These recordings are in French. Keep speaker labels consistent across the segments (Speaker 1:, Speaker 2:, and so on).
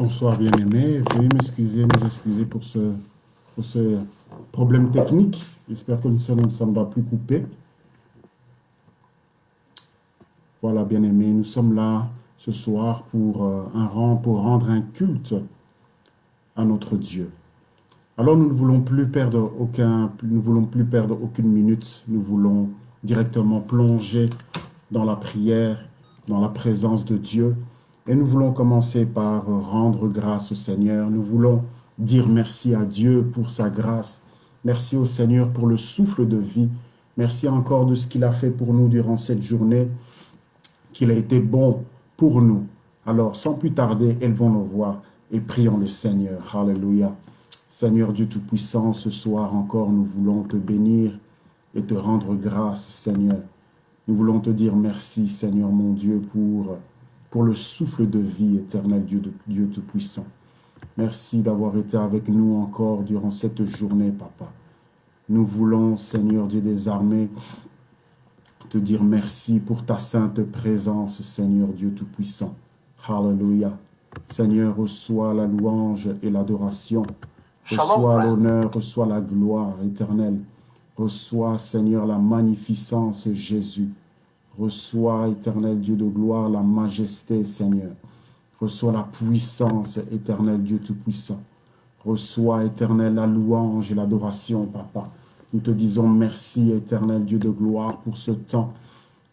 Speaker 1: Bonsoir bien-aimés, veuillez nous excuser pour ce problème technique. J'espère que ça ne va plus couper. Voilà bien-aimés, nous sommes là ce soir pour rendre un culte à notre Dieu. Alors nous ne voulons plus perdre aucune minute, nous voulons directement plonger dans la prière, dans la présence de Dieu. Et nous voulons commencer par rendre grâce au Seigneur. Nous voulons dire merci à Dieu pour sa grâce. Merci au Seigneur pour le souffle de vie. Merci encore de ce qu'il a fait pour nous durant cette journée, qu'il a été bon pour nous. Alors, sans plus tarder, élevons nos voix et prions le Seigneur. Alléluia. Seigneur Dieu Tout-Puissant, ce soir encore, nous voulons te bénir et te rendre grâce, Seigneur. Nous voulons te dire merci, Seigneur mon Dieu, pour le souffle de vie, éternel Dieu Tout-Puissant. Merci d'avoir été avec nous encore durant cette journée, Papa. Nous voulons, Seigneur Dieu des armées, te dire merci pour ta sainte présence, Seigneur Dieu Tout-Puissant. Alléluia. Seigneur, reçois la louange et l'adoration. Reçois l'honneur, reçois la gloire éternelle. Reçois, Seigneur, la magnificence, Jésus. Reçois, éternel Dieu de gloire, la majesté, Seigneur. Reçois la puissance, éternel Dieu Tout-Puissant. Reçois, éternel, la louange et l'adoration, Papa. Nous te disons merci, éternel Dieu de gloire, pour ce temps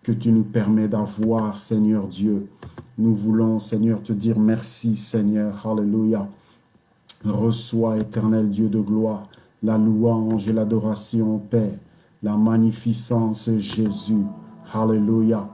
Speaker 1: que tu nous permets d'avoir, Seigneur Dieu. Nous voulons, Seigneur, te dire merci, Seigneur. Alléluia. Reçois, éternel Dieu de gloire, la louange et l'adoration, Père. La magnificence, Jésus. Alléluia.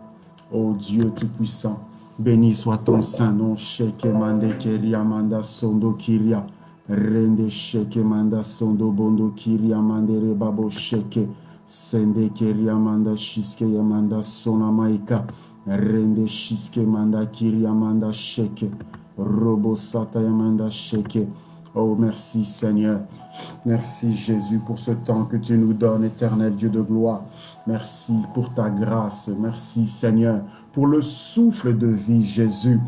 Speaker 1: Ô Dieu Tout-Puissant, béni soit ton saint nom. Sheke mande keria manda sondo kiria. Rende sheke manda sondo bondo kiria mande rebabo sheke. Sende keria manda shiske yamanda sona maika. Rende shiske manda kiria manda sheke. Robo sata yamanda sheke. Oh, merci Seigneur. Merci Jésus pour ce temps que tu nous donnes, éternel Dieu de gloire. Merci pour ta grâce. Merci Seigneur pour le souffle de vie, Jésus.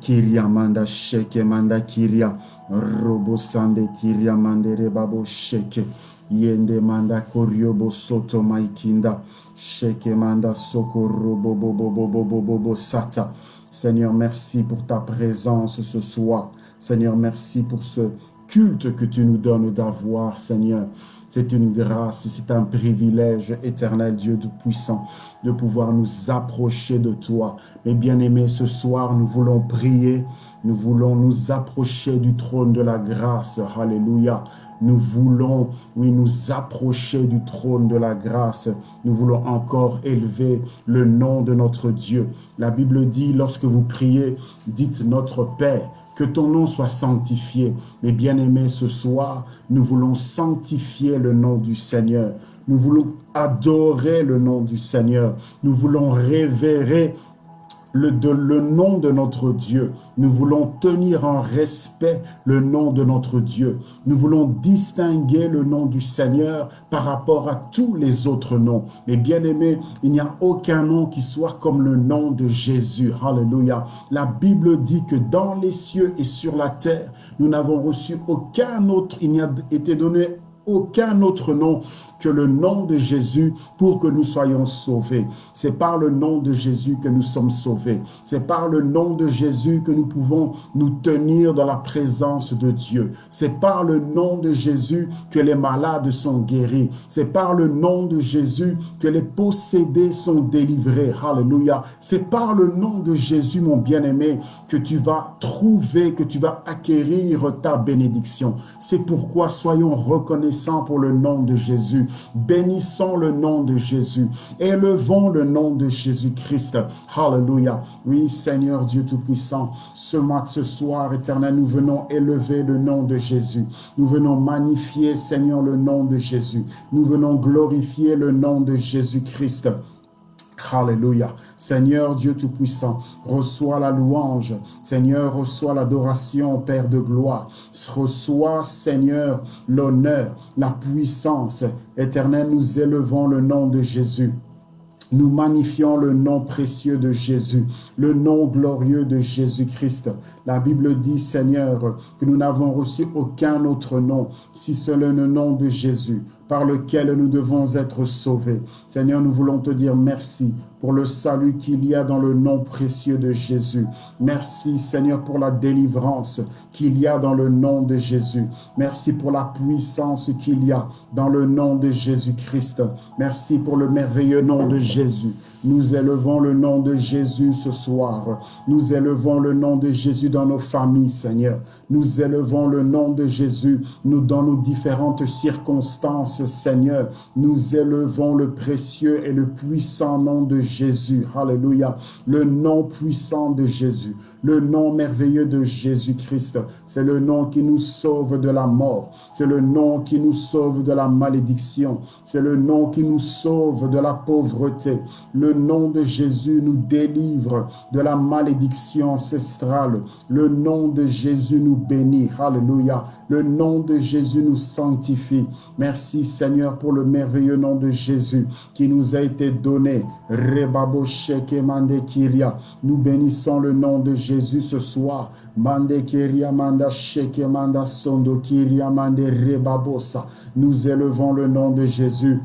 Speaker 1: Kiria manda sheke manda kiria. Robo sande kiria mande rebabo sheke. Yende manda koryobo soto maikinda. Sheke manda soko robo bobo sata. Seigneur, merci pour ta présence ce soir. Seigneur, merci pour ce culte que tu nous donnes d'avoir, Seigneur. C'est une grâce, c'est un privilège, éternel Dieu Tout-Puissant, de pouvoir nous approcher de toi. Mais bien-aimés, ce soir, nous voulons prier, nous voulons nous approcher du trône de la grâce. Alléluia. Nous voulons, oui, nous approcher du trône de la grâce. Nous voulons encore élever le nom de notre Dieu. La Bible dit, lorsque vous priez, dites notre Père. Que ton nom soit sanctifié. Mais bien-aimés, ce soir, nous voulons sanctifier le nom du Seigneur. Nous voulons adorer le nom du Seigneur. Nous voulons révérer le nom de notre Dieu. Nous voulons tenir en respect le nom de notre Dieu. Nous voulons distinguer le nom du Seigneur par rapport à tous les autres noms. Mais bien aimé, il n'y a aucun nom qui soit comme le nom de Jésus. Alléluia. La Bible dit que dans les cieux et sur la terre, nous n'avons reçu aucun autre, il n'y a été donné aucun autre nom que le nom de Jésus pour que nous soyons sauvés. C'est par le nom de Jésus que nous sommes sauvés. C'est par le nom de Jésus que nous pouvons nous tenir dans la présence de Dieu. C'est par le nom de Jésus que les malades sont guéris. C'est par le nom de Jésus que les possédés sont délivrés. Alléluia. C'est par le nom de Jésus, mon bien-aimé, que tu vas trouver, que tu vas acquérir ta bénédiction. C'est pourquoi soyons reconnaissants pour le nom de Jésus. Bénissons le nom de Jésus. Élevons le nom de Jésus-Christ. Alléluia. Oui, Seigneur Dieu Tout-Puissant, ce soir, éternel, nous venons élever le nom de Jésus. Nous venons magnifier, Seigneur, le nom de Jésus. Nous venons glorifier le nom de Jésus-Christ. Alléluia. Seigneur Dieu Tout-Puissant, reçois la louange. Seigneur, reçois l'adoration, Père de gloire. Reçois, Seigneur, l'honneur, la puissance. Éternel, nous élevons le nom de Jésus. Nous magnifions le nom précieux de Jésus, le nom glorieux de Jésus-Christ. La Bible dit, Seigneur, que nous n'avons reçu aucun autre nom, si ce n'est le nom de Jésus, par lequel nous devons être sauvés. Seigneur, nous voulons te dire merci pour le salut qu'il y a dans le nom précieux de Jésus. Merci, Seigneur, pour la délivrance qu'il y a dans le nom de Jésus. Merci pour la puissance qu'il y a dans le nom de Jésus-Christ. Merci pour le merveilleux nom de Jésus. Nous élevons le nom de Jésus ce soir. Nous élevons le nom de Jésus dans nos familles, Seigneur. Nous élevons le nom de Jésus dans nos différentes circonstances, Seigneur. Nous élevons le précieux et le puissant nom de Jésus. Alléluia. Le nom puissant de Jésus. Le nom merveilleux de Jésus-Christ. C'est le nom qui nous sauve de la mort. C'est le nom qui nous sauve de la malédiction. C'est le nom qui nous sauve de la pauvreté. Le nom de Jésus nous délivre de la malédiction ancestrale. Le nom de Jésus nous bénit. Alléluia. Le nom de Jésus nous sanctifie. Merci Seigneur pour le merveilleux nom de Jésus qui nous a été donné. Rebabo sheke mande kiria. Nous bénissons le nom de Jésus ce soir. Mande kiria manda sheke manda sondo kiria mande rebabosa. Nous élevons le nom de Jésus.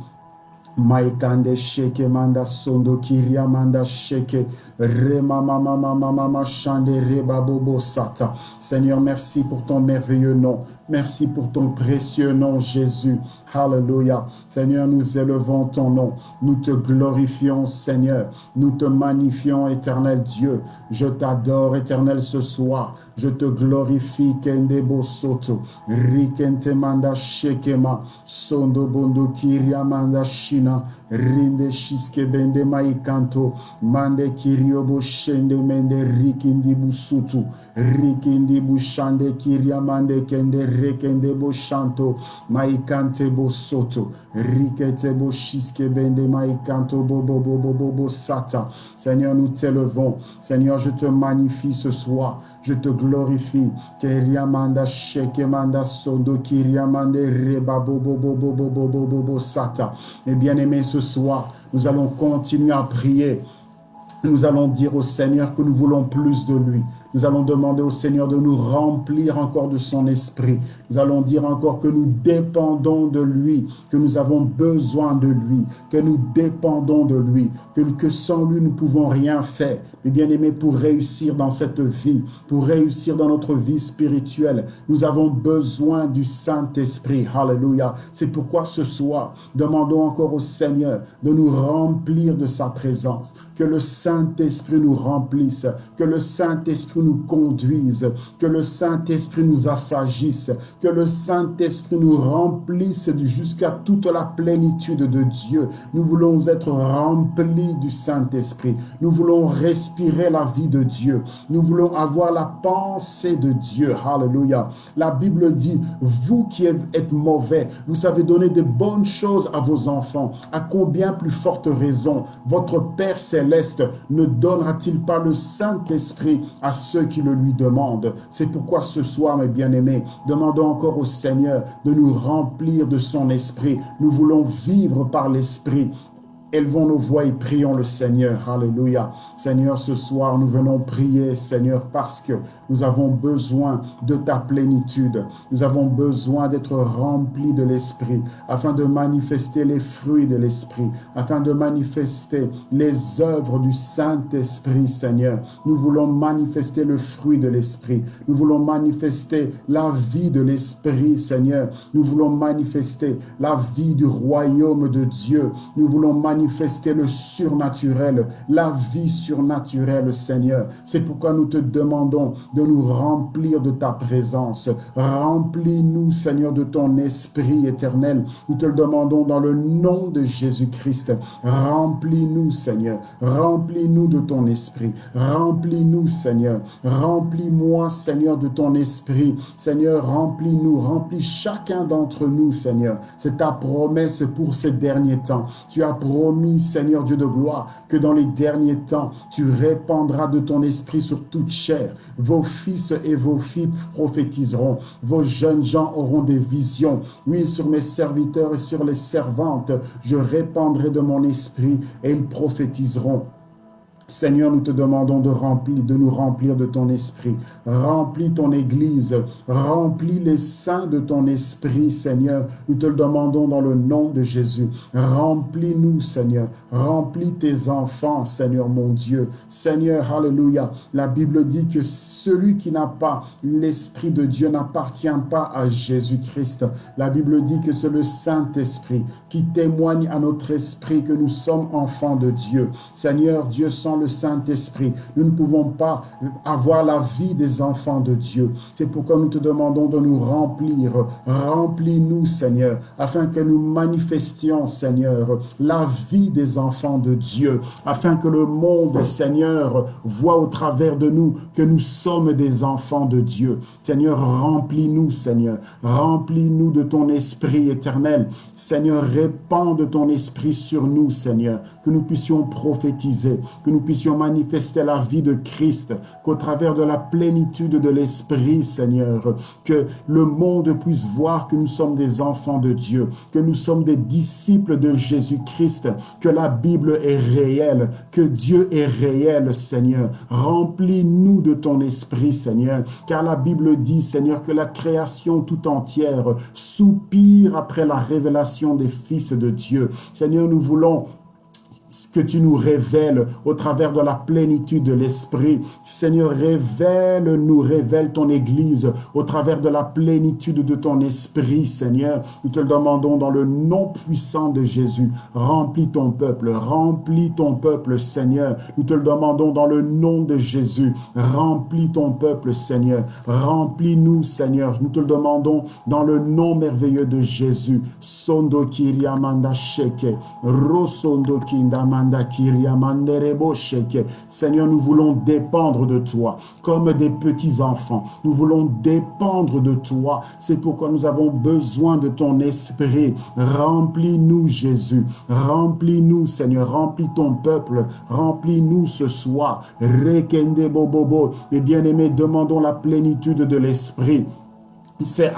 Speaker 1: Maikande sheke manda sondo kiria manda sheke rema mama mama mama shande reba bobo sata. Seigneur, merci pour ton merveilleux nom. Merci pour ton précieux nom, Jésus. Alléluia. Seigneur, nous élevons ton nom. Nous te glorifions, Seigneur. Nous te magnifions, éternel Dieu. Je t'adore, éternel, ce soir. Je te glorifie, Kende Bosoto. Rikente manda shekema. Sondo bondo kiria manda shina. Rinde shiske bende maikanto. Mande kirio bo shende mende rikindi busutu. Rikindi bushande kiria mande kende rekende bo shanto. Maikante bo soto. Rikete bo shiske bende maikanto bobo bobo bobo sata. Seigneur, nous t'élevons. Seigneur, je te magnifie ce soir. Je te glorifie. Kiria manda sheke manda sondo kiria mande reba bobo bobo bobo bobo bobo sata. Et bien aimé, ce soir, nous allons continuer à prier. Nous allons dire au Seigneur que nous voulons plus de lui. Nous allons demander au Seigneur de nous remplir encore de son esprit. Nous allons dire encore que nous dépendons de lui, que nous avons besoin de lui, que nous dépendons de lui, que sans lui nous ne pouvons rien faire. Mais bien aimés, pour réussir dans cette vie, pour réussir dans notre vie spirituelle, nous avons besoin du Saint-Esprit. Alléluia. C'est pourquoi ce soir, demandons encore au Seigneur de nous remplir de sa présence, que le Saint-Esprit nous remplisse, que le Saint-Esprit nous conduise, que le Saint-Esprit nous assagisse, que le Saint-Esprit nous remplisse jusqu'à toute la plénitude de Dieu. Nous voulons être remplis du Saint-Esprit. Nous voulons respirer la vie de Dieu. Nous voulons avoir la pensée de Dieu. Alléluia. La Bible dit, vous qui êtes mauvais, vous savez donner de bonnes choses à vos enfants. À combien plus forte raison votre Père céleste ne donnera-t-il pas le Saint-Esprit à ceux qui le lui demandent? C'est pourquoi ce soir, mes bien-aimés, demandons encore au Seigneur de nous remplir de son esprit. Nous voulons vivre par l'esprit. Élevons nos voix et prions le Seigneur. Alléluia. Seigneur, ce soir, nous venons prier, Seigneur, parce que nous avons besoin de ta plénitude. Nous avons besoin d'être remplis de l'Esprit, afin de manifester les fruits de l'Esprit, afin de manifester les œuvres du Saint-Esprit, Seigneur. Nous voulons manifester le fruit de l'Esprit. Nous voulons manifester la vie de l'Esprit, Seigneur. Nous voulons manifester la vie du royaume de Dieu. Nous voulons manifester le surnaturel, la vie surnaturelle, Seigneur. C'est pourquoi nous te demandons de nous remplir de ta présence. Remplis-nous, Seigneur, de ton esprit éternel. Nous te le demandons dans le nom de Jésus-Christ. Remplis-nous, Seigneur. Remplis-nous de ton esprit. Remplis-nous, Seigneur. Remplis-moi, Seigneur, de ton esprit. Seigneur, remplis-nous. Remplis chacun d'entre nous, Seigneur. C'est ta promesse pour ces derniers temps. Tu as promis, Seigneur Dieu de gloire, que dans les derniers temps, tu répandras de ton esprit sur toute chair. Vos fils et vos filles prophétiseront. Vos jeunes gens auront des visions. Oui, sur mes serviteurs et sur les servantes, je répandrai de mon esprit et ils prophétiseront. Seigneur, nous te demandons de nous remplir de ton esprit. Remplis ton Église, remplis les saints de ton esprit, Seigneur. Nous te le demandons dans le nom de Jésus. Remplis-nous, Seigneur. Remplis tes enfants, Seigneur mon Dieu. Seigneur, alléluia. La Bible dit que celui qui n'a pas l'Esprit de Dieu n'appartient pas à Jésus-Christ. La Bible dit que c'est le Saint-Esprit qui témoigne à notre esprit que nous sommes enfants de Dieu. Seigneur, Dieu, sans le Saint-Esprit, nous ne pouvons pas avoir la vie des enfants de Dieu. C'est pourquoi nous te demandons de nous remplir. Remplis-nous, Seigneur, afin que nous manifestions, Seigneur, la vie des enfants de Dieu, afin que le monde, Seigneur, voit au travers de nous que nous sommes des enfants de Dieu. Seigneur, remplis-nous, Seigneur. Remplis-nous de ton esprit éternel. Seigneur, répands de ton esprit sur nous, Seigneur, que nous puissions prophétiser, que nous puissions manifester la vie de Christ, qu'au travers de la plénitude de l'Esprit, Seigneur, que le monde puisse voir que nous sommes des enfants de Dieu, que nous sommes des disciples de Jésus-Christ, que la Bible est réelle, que Dieu est réel, Seigneur. Remplis-nous de ton esprit, Seigneur, car la Bible dit, Seigneur, que la création tout entière soupire après la révélation des fils de Dieu. Seigneur, nous voulons que tu nous révèles au travers de la plénitude de l'Esprit. Seigneur, révèle ton Église au travers de la plénitude de ton Esprit, Seigneur. Nous te le demandons dans le nom puissant de Jésus. Remplis ton peuple, Seigneur. Nous te le demandons dans le nom de Jésus. Remplis ton peuple, Seigneur. Remplis-nous, Seigneur. Nous te le demandons dans le nom merveilleux de Jésus. Sondo Kiriamanda Sheke, Rosondo Kinda Seigneur, nous voulons dépendre de toi comme des petits-enfants. Nous voulons dépendre de toi. C'est pourquoi nous avons besoin de ton esprit. Remplis-nous, Jésus. Remplis-nous, Seigneur. Remplis ton peuple. Remplis-nous ce soir. Rekende bobobo. Et bien-aimés, demandons la plénitude de l'esprit. C'est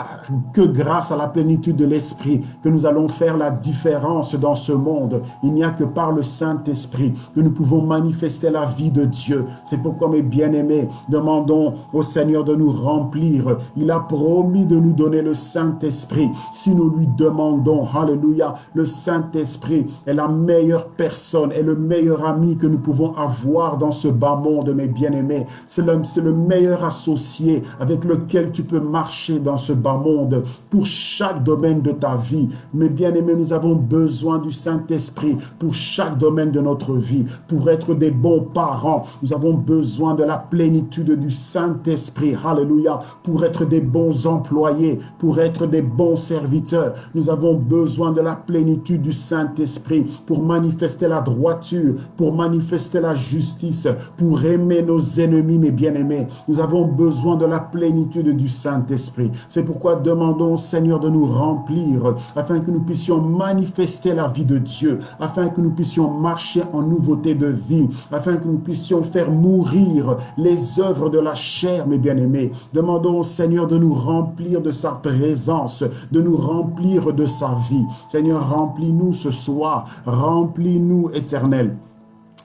Speaker 1: que grâce à la plénitude de l'Esprit que nous allons faire la différence dans ce monde. Il n'y a que par le Saint-Esprit que nous pouvons manifester la vie de Dieu. C'est pourquoi, mes bien-aimés, demandons au Seigneur de nous remplir. Il a promis de nous donner le Saint-Esprit. Si nous lui demandons, alléluia, le Saint-Esprit est la meilleure personne, est le meilleur ami que nous pouvons avoir dans ce bas monde, mes bien-aimés. C'est le meilleur associé avec lequel tu peux marcher dans ce bas monde pour chaque domaine de ta vie. Mes bien-aimés, nous avons besoin du Saint-Esprit pour chaque domaine de notre vie. Pour être des bons parents, nous avons besoin de la plénitude du Saint-Esprit. Alléluia. Pour être des bons employés, pour être des bons serviteurs, nous avons besoin de la plénitude du Saint-Esprit pour manifester la droiture, pour manifester la justice, pour aimer nos ennemis, mes bien-aimés. Nous avons besoin de la plénitude du Saint-Esprit. C'est pourquoi demandons au Seigneur de nous remplir afin que nous puissions manifester la vie de Dieu, afin que nous puissions marcher en nouveauté de vie, afin que nous puissions faire mourir les œuvres de la chair, mes bien-aimés. Demandons au Seigneur de nous remplir de sa présence, de nous remplir de sa vie. Seigneur, remplis-nous ce soir, remplis-nous, Éternel.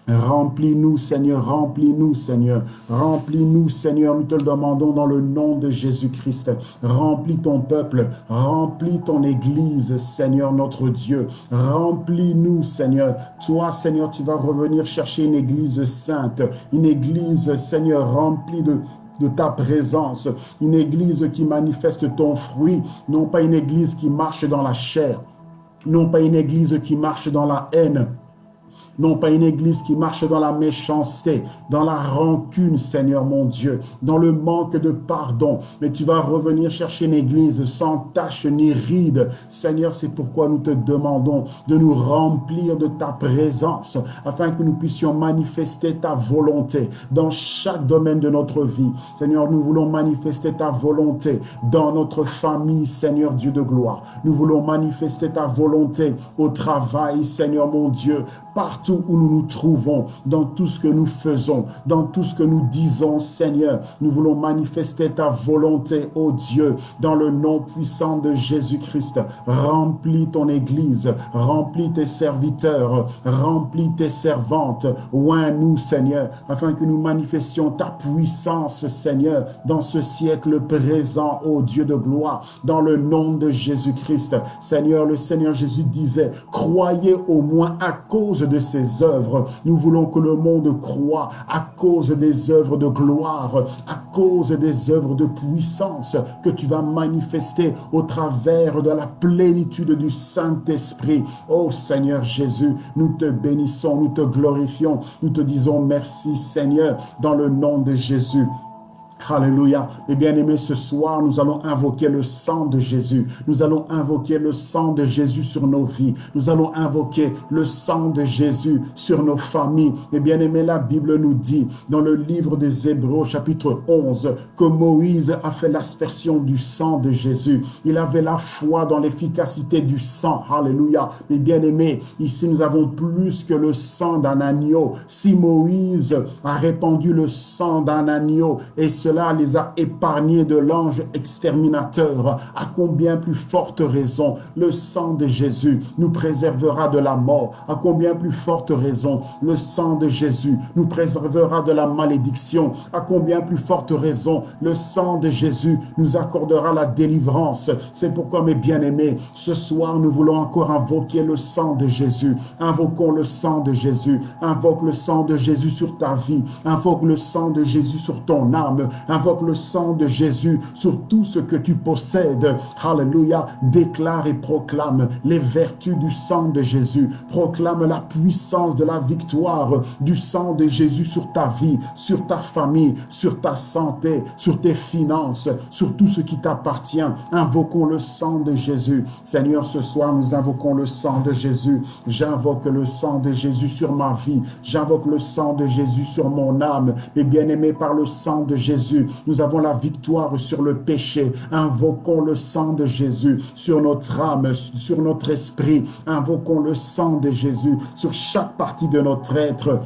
Speaker 1: Remplis-nous, Seigneur, remplis-nous, Seigneur, remplis-nous, Seigneur, nous te le demandons dans le nom de Jésus-Christ. Remplis ton peuple, remplis ton Église, Seigneur, notre Dieu. Remplis-nous, Seigneur. Toi, Seigneur, tu vas revenir chercher une Église sainte, une Église, Seigneur, remplie de ta présence, une Église qui manifeste ton fruit, non pas une Église qui marche dans la chair, non pas une Église qui marche dans la haine, non pas une église qui marche dans la méchanceté, dans la rancune, Seigneur mon Dieu, dans le manque de pardon, mais tu vas revenir chercher une église sans tache ni ride. Seigneur, c'est pourquoi nous te demandons de nous remplir de ta présence, afin que nous puissions manifester ta volonté dans chaque domaine de notre vie. Seigneur, nous voulons manifester ta volonté dans notre famille, Seigneur Dieu de gloire. Nous voulons manifester ta volonté au travail, Seigneur mon Dieu, partout où nous nous trouvons, dans tout ce que nous faisons, dans tout ce que nous disons, Seigneur. Nous voulons manifester ta volonté, ô Dieu, dans le nom puissant de Jésus-Christ. Remplis ton Église, remplis tes serviteurs, remplis tes servantes. Oins-nous, Seigneur, afin que nous manifestions ta puissance, Seigneur, dans ce siècle présent, ô Dieu de gloire, dans le nom de Jésus-Christ. Seigneur, le Seigneur Jésus disait, croyez au moins à cause de ses œuvres. Nous voulons que le monde croie à cause des œuvres de gloire, à cause des œuvres de puissance que tu vas manifester au travers de la plénitude du Saint-Esprit. Oh Seigneur Jésus, nous te bénissons, nous te glorifions, nous te disons merci Seigneur, dans le nom de Jésus. Alléluia. Mes bien-aimés, ce soir, nous allons invoquer le sang de Jésus. Nous allons invoquer le sang de Jésus sur nos vies. Nous allons invoquer le sang de Jésus sur nos familles. Mes bien-aimés, la Bible nous dit, dans le livre des Hébreux, chapitre 11, que Moïse a fait l'aspersion du sang de Jésus. Il avait la foi dans l'efficacité du sang. Alléluia. Mes bien-aimés, ici, nous avons plus que le sang d'un agneau. Si Moïse a répandu le sang d'un agneau et cela les a épargnés de l'ange exterminateur, à combien plus forte raison le sang de Jésus nous préservera de la mort, à combien plus forte raison le sang de Jésus nous préservera de la malédiction, à combien plus forte raison le sang de Jésus nous accordera la délivrance. C'est pourquoi, mes bien-aimés, ce soir nous voulons encore invoquer le sang de Jésus. Invoquons le sang de Jésus. Invoque le sang de Jésus sur ta vie. Invoque le sang de Jésus sur ton âme. Invoque le sang de Jésus sur tout ce que tu possèdes. Alléluia. Déclare et proclame les vertus du sang de Jésus. Proclame la puissance de la victoire du sang de Jésus sur ta vie, sur ta famille, sur ta santé, sur tes finances, sur tout ce qui t'appartient. Invoquons le sang de Jésus. Seigneur, ce soir, nous invoquons le sang de Jésus. J'invoque le sang de Jésus sur ma vie. J'invoque le sang de Jésus sur mon âme. Et bien-aimé, par le sang de Jésus, nous avons la victoire sur le péché. Invoquons le sang de Jésus sur notre âme, sur notre esprit. Invoquons le sang de Jésus sur chaque partie de notre être.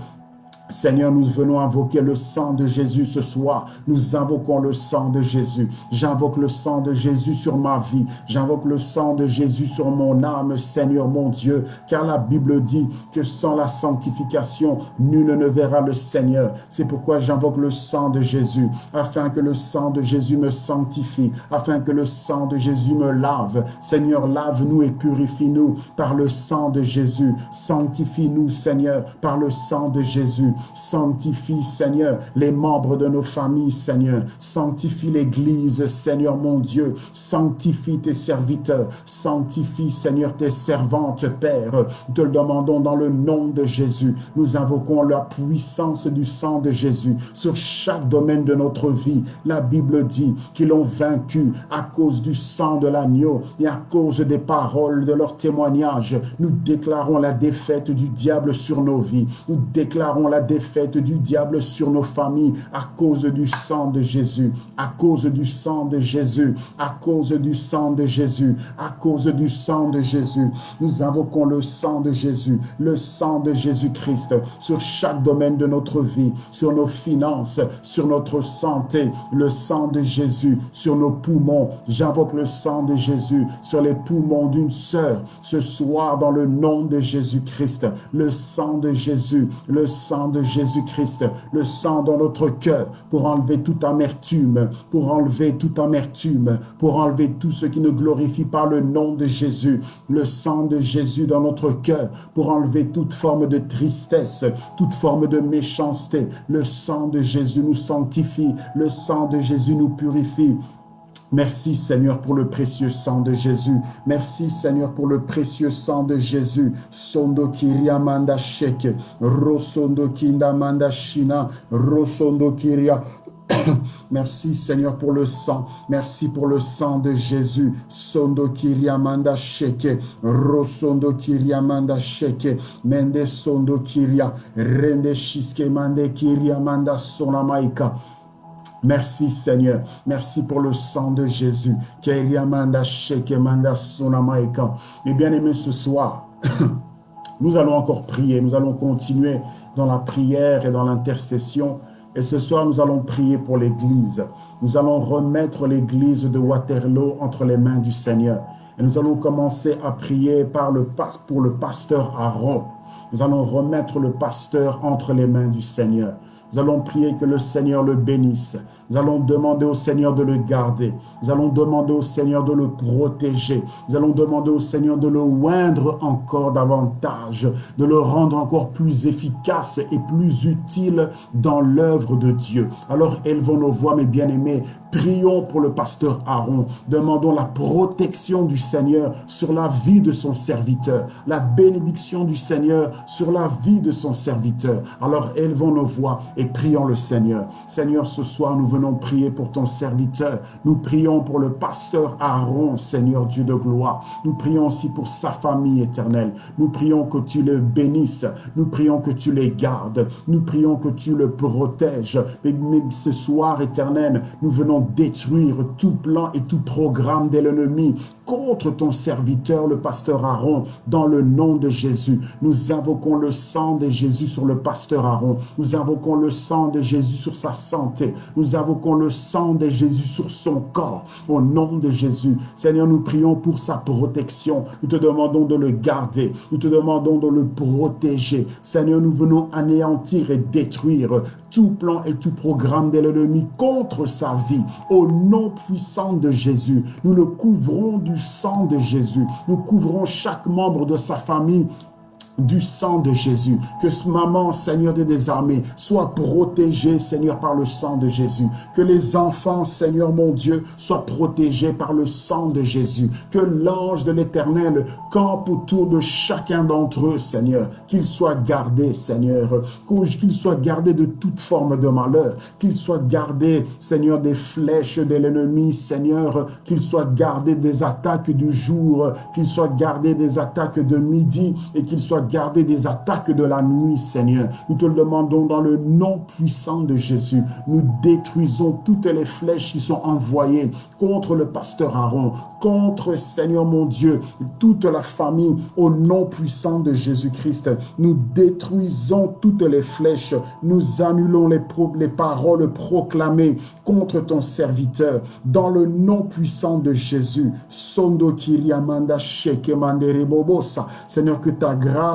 Speaker 1: Seigneur, nous venons invoquer le sang de Jésus ce soir. Nous invoquons le sang de Jésus. J'invoque le sang de Jésus sur ma vie. J'invoque le sang de Jésus sur mon âme, Seigneur mon Dieu. Car la Bible dit que sans la sanctification, nul ne verra le Seigneur. C'est pourquoi j'invoque le sang de Jésus, afin que le sang de Jésus me sanctifie, afin que le sang de Jésus me lave. Seigneur, lave-nous et purifie-nous par le sang de Jésus. Sanctifie-nous, Seigneur, par le sang de Jésus. Sanctifie, Seigneur, les membres de nos familles, Seigneur. Sanctifie l'Église, Seigneur mon Dieu. Sanctifie tes serviteurs. Sanctifie, Seigneur, tes servantes, Père. Nous te le demandons dans le nom de Jésus. Nous invoquons la puissance du sang de Jésus sur chaque domaine de notre vie. La Bible dit qu'ils l'ont vaincu à cause du sang de l'agneau et à cause des paroles de leur témoignage. Nous déclarons la défaite du diable sur nos vies. Nous déclarons la défaite du diable sur nos familles à cause du sang de Jésus, à cause du sang de Jésus, à cause du sang de Jésus, à cause du sang de Jésus. Nous invoquons le sang de Jésus, le sang de Jésus-Christ sur chaque domaine de notre vie, sur nos finances, sur notre santé, le sang de Jésus sur nos poumons. J'invoque le sang de Jésus sur les poumons d'une sœur ce soir dans le nom de Jésus-Christ. Le sang de Jésus, le sang de Jésus-Christ, le sang dans notre cœur pour enlever toute amertume, pour enlever toute amertume, pour enlever tout ce qui ne glorifie pas le nom de Jésus. Le sang de Jésus dans notre cœur pour enlever toute forme de tristesse, toute forme de méchanceté. Le sang de Jésus nous sanctifie, le sang de Jésus nous purifie. Merci Seigneur pour le précieux sang de Jésus. Merci Seigneur pour le précieux sang de Jésus. Sondo kiria manda sheke, rosondo kinda manda shina, rosondo kiria. Merci Seigneur pour le sang. Merci pour le sang de Jésus. Sondo kiria manda sheke, rosondo kiria manda sheke, mende sondo kiria, rende shiske mande kiria manda sonamaika. Merci Seigneur, merci pour le sang de Jésus. Et bien aimé ce soir, Nous allons encore prier, nous allons continuer dans la prière et dans l'intercession. Et ce soir, nous allons prier pour l'Église. Nous allons remettre l'Église de Waterloo entre les mains du Seigneur. Et nous allons commencer à prier pour le pasteur Aaron. Nous allons remettre le pasteur entre les mains du Seigneur. Nous allons prier que le Seigneur le bénisse. Nous allons demander au Seigneur de le garder. Nous allons demander au Seigneur de le protéger. Nous allons demander au Seigneur de le oindre encore davantage, de le rendre encore plus efficace et plus utile dans l'œuvre de Dieu. Alors élevons nos voix, mes bien-aimés. Prions pour le pasteur Aaron. Demandons la protection du Seigneur sur la vie de son serviteur. La bénédiction du Seigneur sur la vie de son serviteur. Alors élevons nos voix et prions le Seigneur. Seigneur, ce soir, nous venons prier pour ton serviteur. Nous prions pour le pasteur Aaron, Seigneur Dieu de gloire. Nous prions aussi pour sa famille éternelle. Nous prions que tu le bénisses. Nous prions que tu les gardes. Nous prions que tu le protèges. Mais ce soir, éternel, nous venons détruire tout plan et tout programme de l'ennemi contre ton serviteur, le pasteur Aaron, dans le nom de Jésus. Nous invoquons le sang de Jésus sur le pasteur Aaron. Nous invoquons le sang de Jésus sur sa santé. Nous invoquons le sang de Jésus sur son corps. Au nom de Jésus. Seigneur, nous prions pour sa protection. Nous te demandons de le garder. Nous te demandons de le protéger. Seigneur, nous venons anéantir et détruire tout plan et tout programme de l'ennemi contre sa vie. Au nom puissant de Jésus, nous le couvrons du sang de Jésus. Nous couvrons chaque membre de sa famille du sang de Jésus. Que ce maman, Seigneur des armées, soit protégée, Seigneur, par le sang de Jésus. Que les enfants, Seigneur mon Dieu, soient protégés par le sang de Jésus. Que l'ange de l'Éternel campe autour de chacun d'entre eux, Seigneur. Qu'il soit gardé, Seigneur. Qu'il soit gardé de toute forme de malheur. Qu'il soit gardé, Seigneur, des flèches de l'ennemi, Seigneur. Qu'il soit gardé des attaques du jour. Qu'il soit gardé des attaques de midi et qu'il soit gardé des attaques de la nuit, Seigneur. Nous te le demandons dans le nom puissant de Jésus. Nous détruisons toutes les flèches qui sont envoyées contre le pasteur Aaron, contre, Seigneur mon Dieu, toute la famille, au nom puissant de Jésus-Christ. Nous détruisons toutes les flèches. Nous annulons les paroles proclamées contre ton serviteur. Dans le nom puissant de Jésus. Sondo Kiriamanda Sheke Mandere Bobosa. Seigneur, que ta grâce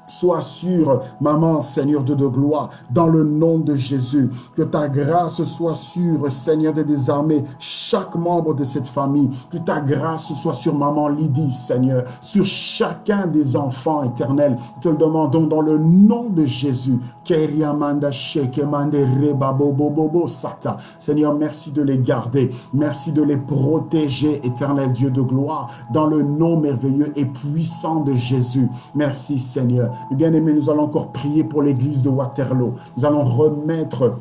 Speaker 1: soit sur maman, Seigneur de gloire, dans le nom de Jésus. Que ta grâce soit sur, Seigneur des armées, chaque membre de cette famille. Que ta grâce soit sur maman Lydie, Seigneur, sur chacun des enfants éternels. Nous te le demandons dans le nom de Jésus. Seigneur, merci de les garder. Merci de les protéger, éternel Dieu de gloire, dans le nom merveilleux et puissant de Jésus. Merci, Seigneur. Bien-aimés, nous allons encore prier pour l'église de Waterloo. Nous allons remettre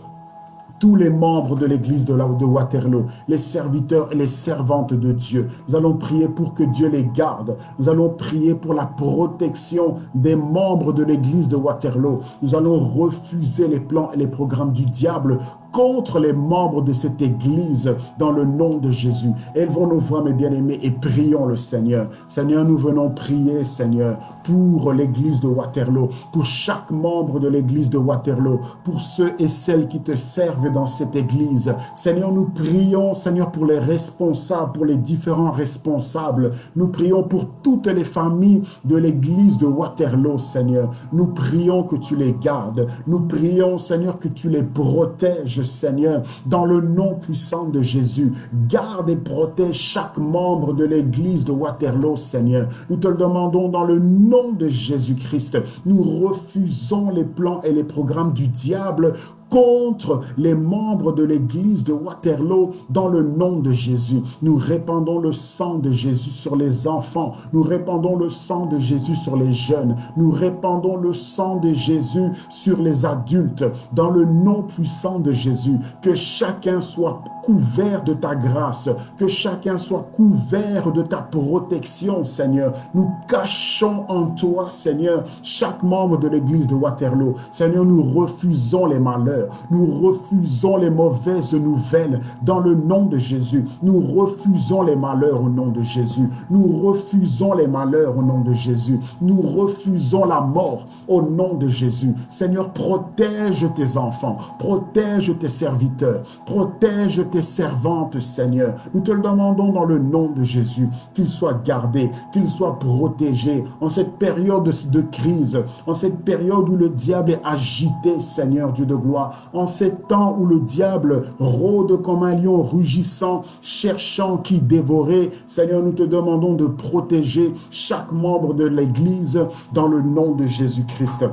Speaker 1: tous les membres de l'église de Waterloo, les serviteurs et les servantes de Dieu. Nous allons prier pour que Dieu les garde. Nous allons prier pour la protection des membres de l'église de Waterloo. Nous allons refuser les plans et les programmes du diable contre les membres de cette église dans le nom de Jésus. Élevons nos voix, mes bien-aimés, et prions le Seigneur. Seigneur, nous venons prier, Seigneur, pour l'église de Waterloo, pour chaque membre de l'église de Waterloo, pour ceux et celles qui te servent dans cette église. Seigneur, nous prions, Seigneur, pour les responsables, pour les différents responsables. Nous prions pour toutes les familles de l'église de Waterloo, Seigneur. Nous prions que tu les gardes. Nous prions, Seigneur, que tu les protèges, Seigneur, dans le nom puissant de Jésus. Garde et protège chaque membre de l'église de Waterloo, Seigneur. Nous te le demandons dans le nom de Jésus-Christ. Nous refusons les plans et les programmes du diable contre les membres de l'église de Waterloo dans le nom de Jésus. Nous répandons le sang de Jésus sur les enfants. Nous répandons le sang de Jésus sur les jeunes. Nous répandons le sang de Jésus sur les adultes dans le nom puissant de Jésus. Que chacun soit couvert de ta grâce. Que chacun soit couvert de ta protection, Seigneur. Nous cachons en toi, Seigneur, chaque membre de l'église de Waterloo. Seigneur, nous refusons les malheurs. malheurs. Nous refusons les mauvaises nouvelles dans le nom de Jésus. Nous refusons les malheurs au nom de Jésus. Nous refusons les malheurs au nom de Jésus. Nous refusons la mort au nom de Jésus. Seigneur, protège tes enfants, protège tes serviteurs, protège tes servantes, Seigneur. Nous te le demandons dans le nom de Jésus, qu'ils soient gardés, qu'ils soient protégés en cette période de crise, en cette période où le diable est agité, Seigneur Dieu de gloire, en ces temps où le diable rôde comme un lion rugissant, cherchant qui dévorer. Seigneur, nous te demandons de protéger chaque membre de l'Église dans le nom de Jésus-Christ.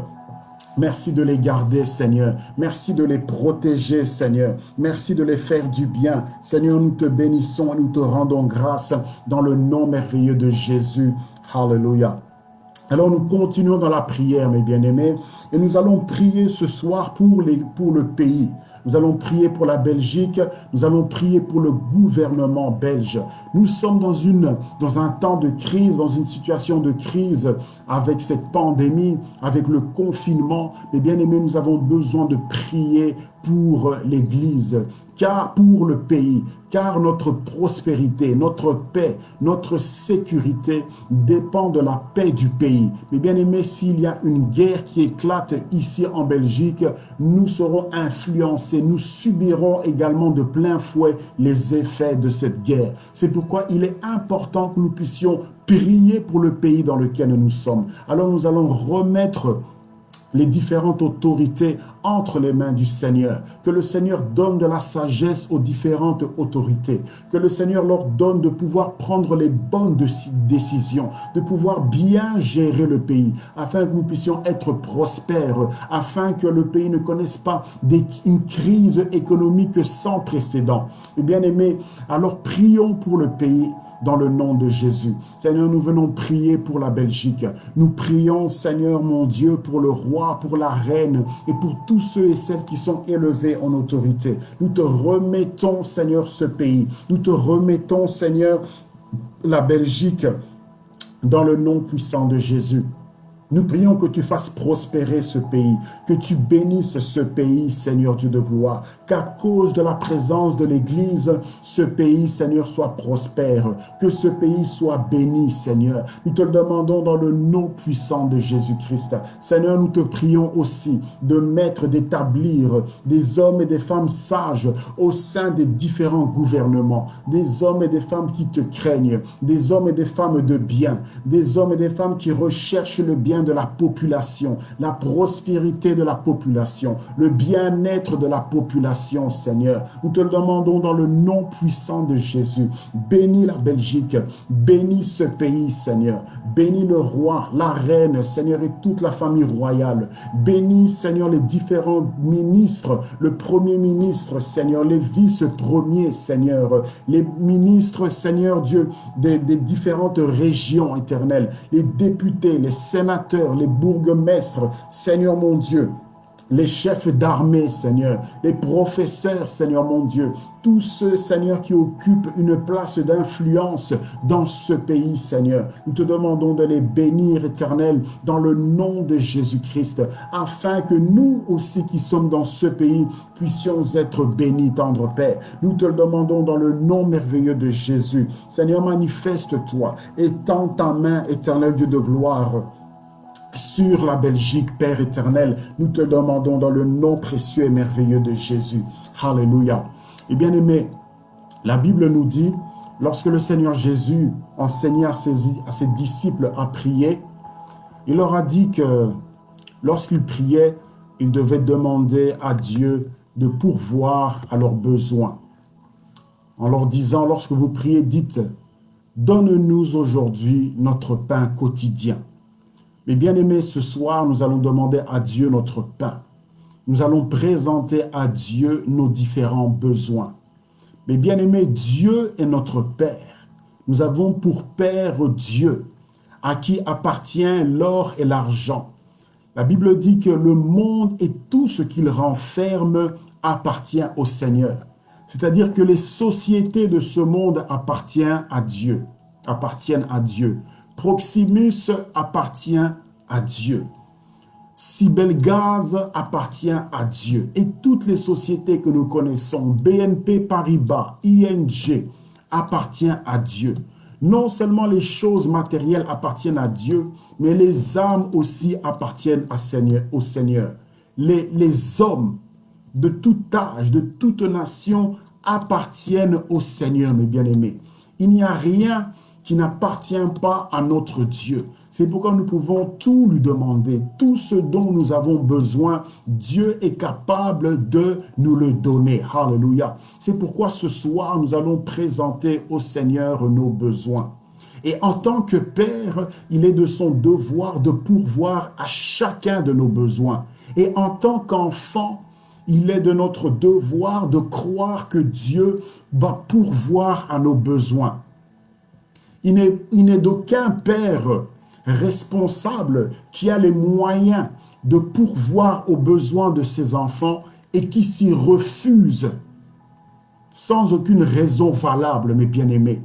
Speaker 1: Merci de les garder, Seigneur. Merci de les protéger, Seigneur. Merci de les faire du bien. Seigneur, nous te bénissons et nous te rendons grâce dans le nom merveilleux de Jésus. Alléluia. Alors nous continuons dans la prière, mes bien-aimés, et nous allons prier ce soir pour le pays. Nous allons prier pour la Belgique, nous allons prier pour le gouvernement belge. Nous sommes dans un temps de crise, dans une situation de crise avec cette pandémie, avec le confinement. Mais bien aimés, nous avons besoin de prier pour l'Église, car pour le pays, car notre prospérité, notre paix, notre sécurité dépend de la paix du pays. Mais bien aimé, s'il y a une guerre qui éclate ici en Belgique, nous serons influencés, nous subirons également de plein fouet les effets de cette guerre. C'est pourquoi il est important que nous puissions prier pour le pays dans lequel nous sommes. Alors nous allons remettre les différentes autorités entre les mains du Seigneur. Que le Seigneur donne de la sagesse aux différentes autorités. Que le Seigneur leur donne de pouvoir prendre les bonnes décisions, de pouvoir bien gérer le pays, afin que nous puissions être prospères, afin que le pays ne connaisse pas une crise économique sans précédent. Et bien aimés, alors prions pour le pays dans le nom de Jésus. Seigneur, nous venons prier pour la Belgique. Nous prions, Seigneur mon Dieu, pour le roi, pour la reine et pour tous ceux et celles qui sont élevés en autorité. Nous te remettons, Seigneur, ce pays. Nous te remettons, Seigneur, la Belgique dans le nom puissant de Jésus. Nous prions que tu fasses prospérer ce pays, que tu bénisses ce pays, Seigneur Dieu de gloire, qu'à cause de la présence de l'Église, ce pays, Seigneur, soit prospère, que ce pays soit béni, Seigneur. Nous te le demandons dans le nom puissant de Jésus-Christ. Seigneur, nous te prions aussi de mettre, d'établir des hommes et des femmes sages au sein des différents gouvernements, des hommes et des femmes qui te craignent, des hommes et des femmes de bien, des hommes et des femmes qui recherchent le bien de la population, la prospérité de la population, le bien-être de la population, Seigneur. Nous te le demandons dans le nom puissant de Jésus. Bénis la Belgique, bénis ce pays, Seigneur. Bénis le roi, la reine, Seigneur, et toute la famille royale. Bénis, Seigneur, les différents ministres, le premier ministre, Seigneur, les vice-premiers, Seigneur, les ministres, Seigneur Dieu, des différentes régions éternelles, les députés, les sénateurs, les bourgmestres, Seigneur mon Dieu, les chefs d'armée, Seigneur, les professeurs, Seigneur mon Dieu, tous ceux, Seigneur, qui occupent une place d'influence dans ce pays, Seigneur. Nous te demandons de les bénir, Éternel, dans le nom de Jésus-Christ, afin que nous aussi qui sommes dans ce pays puissions être bénis, tendre Père. Nous te le demandons dans le nom merveilleux de Jésus. Seigneur, manifeste-toi, étends ta main, Éternel Dieu de gloire, sur la Belgique, Père éternel. Nous te demandons dans le nom précieux et merveilleux de Jésus. Alléluia. Et bien aimé, la Bible nous dit, lorsque le Seigneur Jésus enseignait à ses disciples à prier, il leur a dit que lorsqu'ils priaient, ils devaient demander à Dieu de pourvoir à leurs besoins. En leur disant, lorsque vous priez, dites, donne-nous aujourd'hui notre pain quotidien. Mais bien aimés, ce soir, nous allons demander à Dieu notre pain. Nous allons présenter à Dieu nos différents besoins. Mais bien aimés, Dieu est notre Père. Nous avons pour Père Dieu, à qui appartient l'or et l'argent. La Bible dit que le monde et tout ce qu'il renferme appartient au Seigneur. C'est-à-dire que les sociétés de ce monde appartiennent à Dieu. Proximus appartient à Dieu. Sibelgaz appartient à Dieu. Et toutes les sociétés que nous connaissons, BNP Paribas, ING, appartient à Dieu. Non seulement les choses matérielles appartiennent à Dieu, mais les âmes aussi appartiennent au Seigneur. Les hommes de tout âge, de toute nation appartiennent au Seigneur, mes bien-aimés. Il n'y a rien qui n'appartient pas à notre Dieu. C'est pourquoi nous pouvons tout lui demander. Tout ce dont nous avons besoin, Dieu est capable de nous le donner. Alléluia. C'est pourquoi ce soir, nous allons présenter au Seigneur nos besoins. Et en tant que Père, il est de son devoir de pourvoir à chacun de nos besoins. Et en tant qu'enfant, il est de notre devoir de croire que Dieu va pourvoir à nos besoins. Il n'est d'aucun père responsable qui a les moyens de pourvoir aux besoins de ses enfants et qui s'y refuse sans aucune raison valable, mes bien-aimés.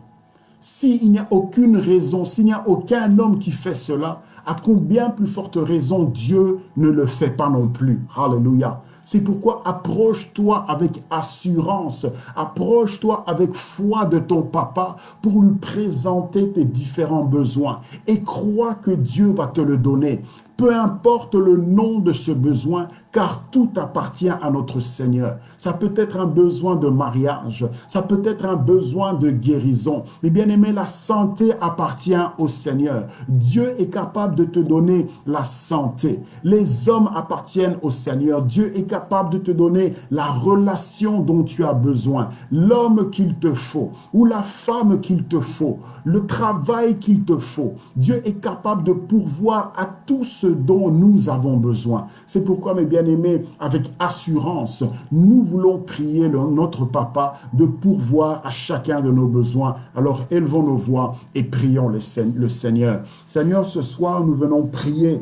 Speaker 1: S'il n'y a aucune raison, s'il n'y a aucun homme qui fait cela, à combien plus forte raison Dieu ne le fait pas non plus. Alléluia. C'est pourquoi approche-toi avec assurance, approche-toi avec foi de ton papa pour lui présenter tes différents besoins et crois que Dieu va te le donner. Peu importe le nom de ce besoin, car tout appartient à notre Seigneur. Ça peut être un besoin de mariage, ça peut être un besoin de guérison. Mais bien aimé, la santé appartient au Seigneur. Dieu est capable de te donner la santé. Les hommes appartiennent au Seigneur. Dieu est capable de te donner la relation dont tu as besoin, l'homme qu'il te faut ou la femme qu'il te faut, le travail qu'il te faut. Dieu est capable de pourvoir à tout ce dont nous avons besoin. C'est pourquoi, mes bien-aimés, avec assurance, nous voulons prier notre Papa de pourvoir à chacun de nos besoins. Alors, élevons nos voix et prions le Seigneur. Seigneur, ce soir, nous venons prier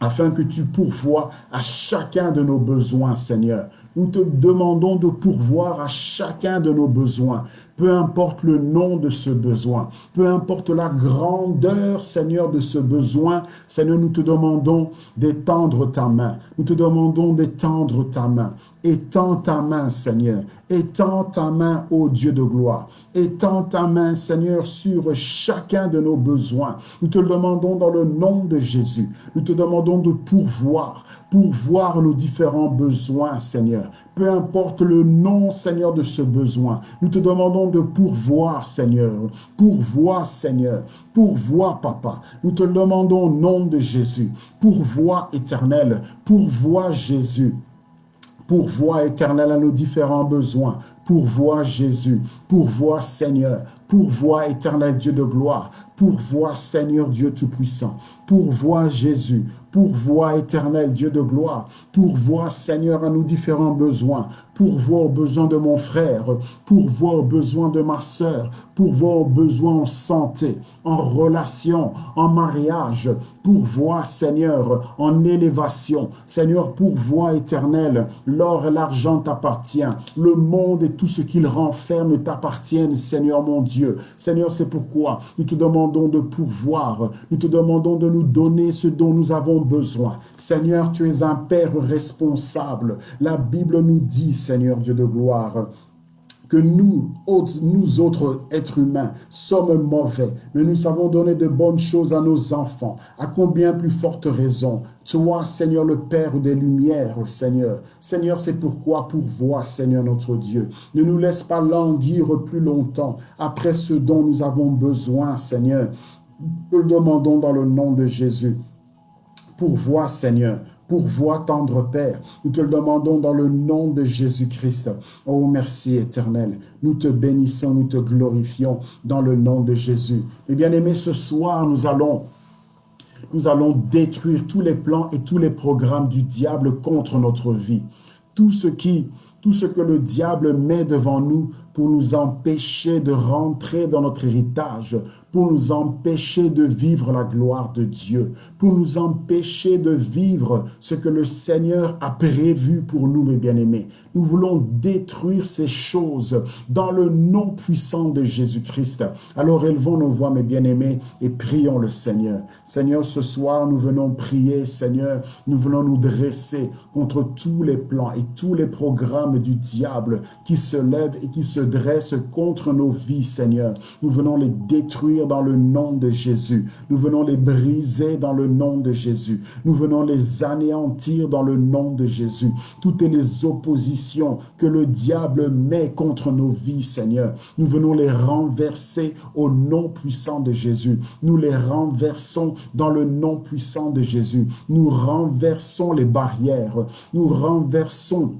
Speaker 1: afin que tu pourvoies à chacun de nos besoins, Seigneur. Nous te demandons de pourvoir à chacun de nos besoins, peu importe le nom de ce besoin, peu importe la grandeur, Seigneur, de ce besoin. Seigneur, nous te demandons d'étendre ta main. Nous te demandons d'étendre ta main. Étends ta main, Seigneur. Étends ta main, ô Dieu de gloire. Étends ta main, Seigneur, sur chacun de nos besoins. Nous te le demandons dans le nom de Jésus. Nous te demandons de pourvoir nos différents besoins, Seigneur. Peu importe le nom, Seigneur, de ce besoin. Nous te demandons de pourvoir, Seigneur. Pourvois, Seigneur. Pourvois, Papa. Nous te le demandons au nom de Jésus. Pourvois, Éternel. Pourvois, Jésus. Pourvois, Éternel, à nos différents besoins. Pourvois, Jésus. Pourvois, Seigneur. Pourvois, Éternel Dieu de gloire. Pourvois, Seigneur Dieu Tout-Puissant. Pourvois, Jésus. Pourvois, Éternel Dieu de gloire. Pourvois, Seigneur, à nos différents besoins. Pourvois aux besoins de mon frère. Pourvois aux besoins de ma sœur. Pourvois aux besoins en santé, en relation, en mariage. Pourvois, Seigneur, en élévation. Seigneur, pourvois, Éternel. L'or et l'argent t'appartiennent. Le monde et tout ce qu'il renferme t'appartiennent, Seigneur mon Dieu. Seigneur, c'est pourquoi nous te demandons de pourvoir. Nous te demandons de nous donner ce dont nous avons besoin. Seigneur, tu es un Père responsable. La Bible nous dit, Seigneur Dieu de gloire, que nous autres êtres humains sommes mauvais, mais nous savons donner de bonnes choses à nos enfants. À combien plus forte raison, toi, Seigneur, le Père des Lumières, Seigneur. Seigneur, c'est pourquoi pourvois, Seigneur notre Dieu. Ne nous laisse pas languir plus longtemps après ce dont nous avons besoin, Seigneur. Nous le demandons dans le nom de Jésus. Pourvois, Seigneur. Pourvois, tendre Père. Nous te le demandons dans le nom de Jésus-Christ. Oh, merci, Éternel. Nous te bénissons, nous te glorifions dans le nom de Jésus. Et bien aimé, ce soir, nous allons détruire tous les plans et tous les programmes du diable contre notre vie. Tout ce qui tout ce que le diable met devant nous pour nous empêcher de rentrer dans notre héritage, pour nous empêcher de vivre la gloire de Dieu, pour nous empêcher de vivre ce que le Seigneur a prévu pour nous, mes bien-aimés. Nous voulons détruire ces choses dans le nom puissant de Jésus-Christ. Alors élevons nos voix, mes bien-aimés, et prions le Seigneur. Seigneur, ce soir, nous venons prier, Seigneur, nous venons nous dresser contre tous les plans et tous les programmes du diable qui se lèvent et qui se dressent contre nos vies, Seigneur. Nous venons les détruire dans le nom de Jésus. Nous venons les briser dans le nom de Jésus. Nous venons les anéantir dans le nom de Jésus. Toutes les oppositions que le diable met contre nos vies, Seigneur, nous venons les renverser au nom puissant de Jésus. Nous les renversons dans le nom puissant de Jésus. Nous renversons les barrières. Nous renversons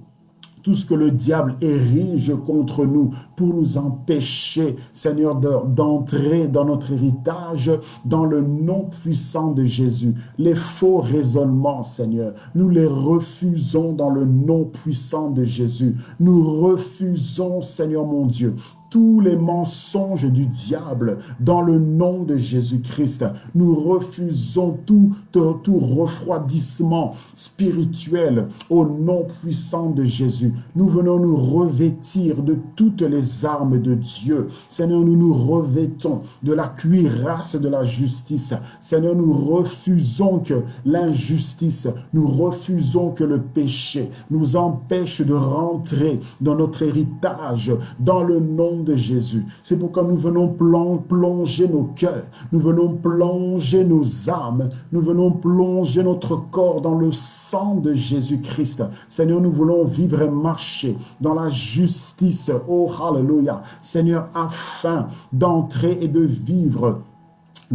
Speaker 1: tout ce que le diable érige contre nous pour nous empêcher, Seigneur, d'entrer dans notre héritage dans le nom puissant de Jésus. Les faux raisonnements, Seigneur, nous les refusons dans le nom puissant de Jésus. Nous refusons, Seigneur mon Dieu, tous les mensonges du diable dans le nom de Jésus-Christ. Nous refusons tout refroidissement spirituel au nom puissant de Jésus. Nous venons nous revêtir de toutes les armes de Dieu. Seigneur, nous nous revêtons de la cuirasse de la justice. Seigneur, nous refusons que l'injustice, nous refusons que le péché nous empêche de rentrer dans notre héritage dans le nom de Jésus. C'est pourquoi nous venons plonger nos cœurs, nous venons plonger nos âmes, nous venons plonger notre corps dans le sang de Jésus-Christ. Seigneur, nous voulons vivre et marcher dans la justice. Oh, hallelujah. Seigneur, afin d'entrer et de vivre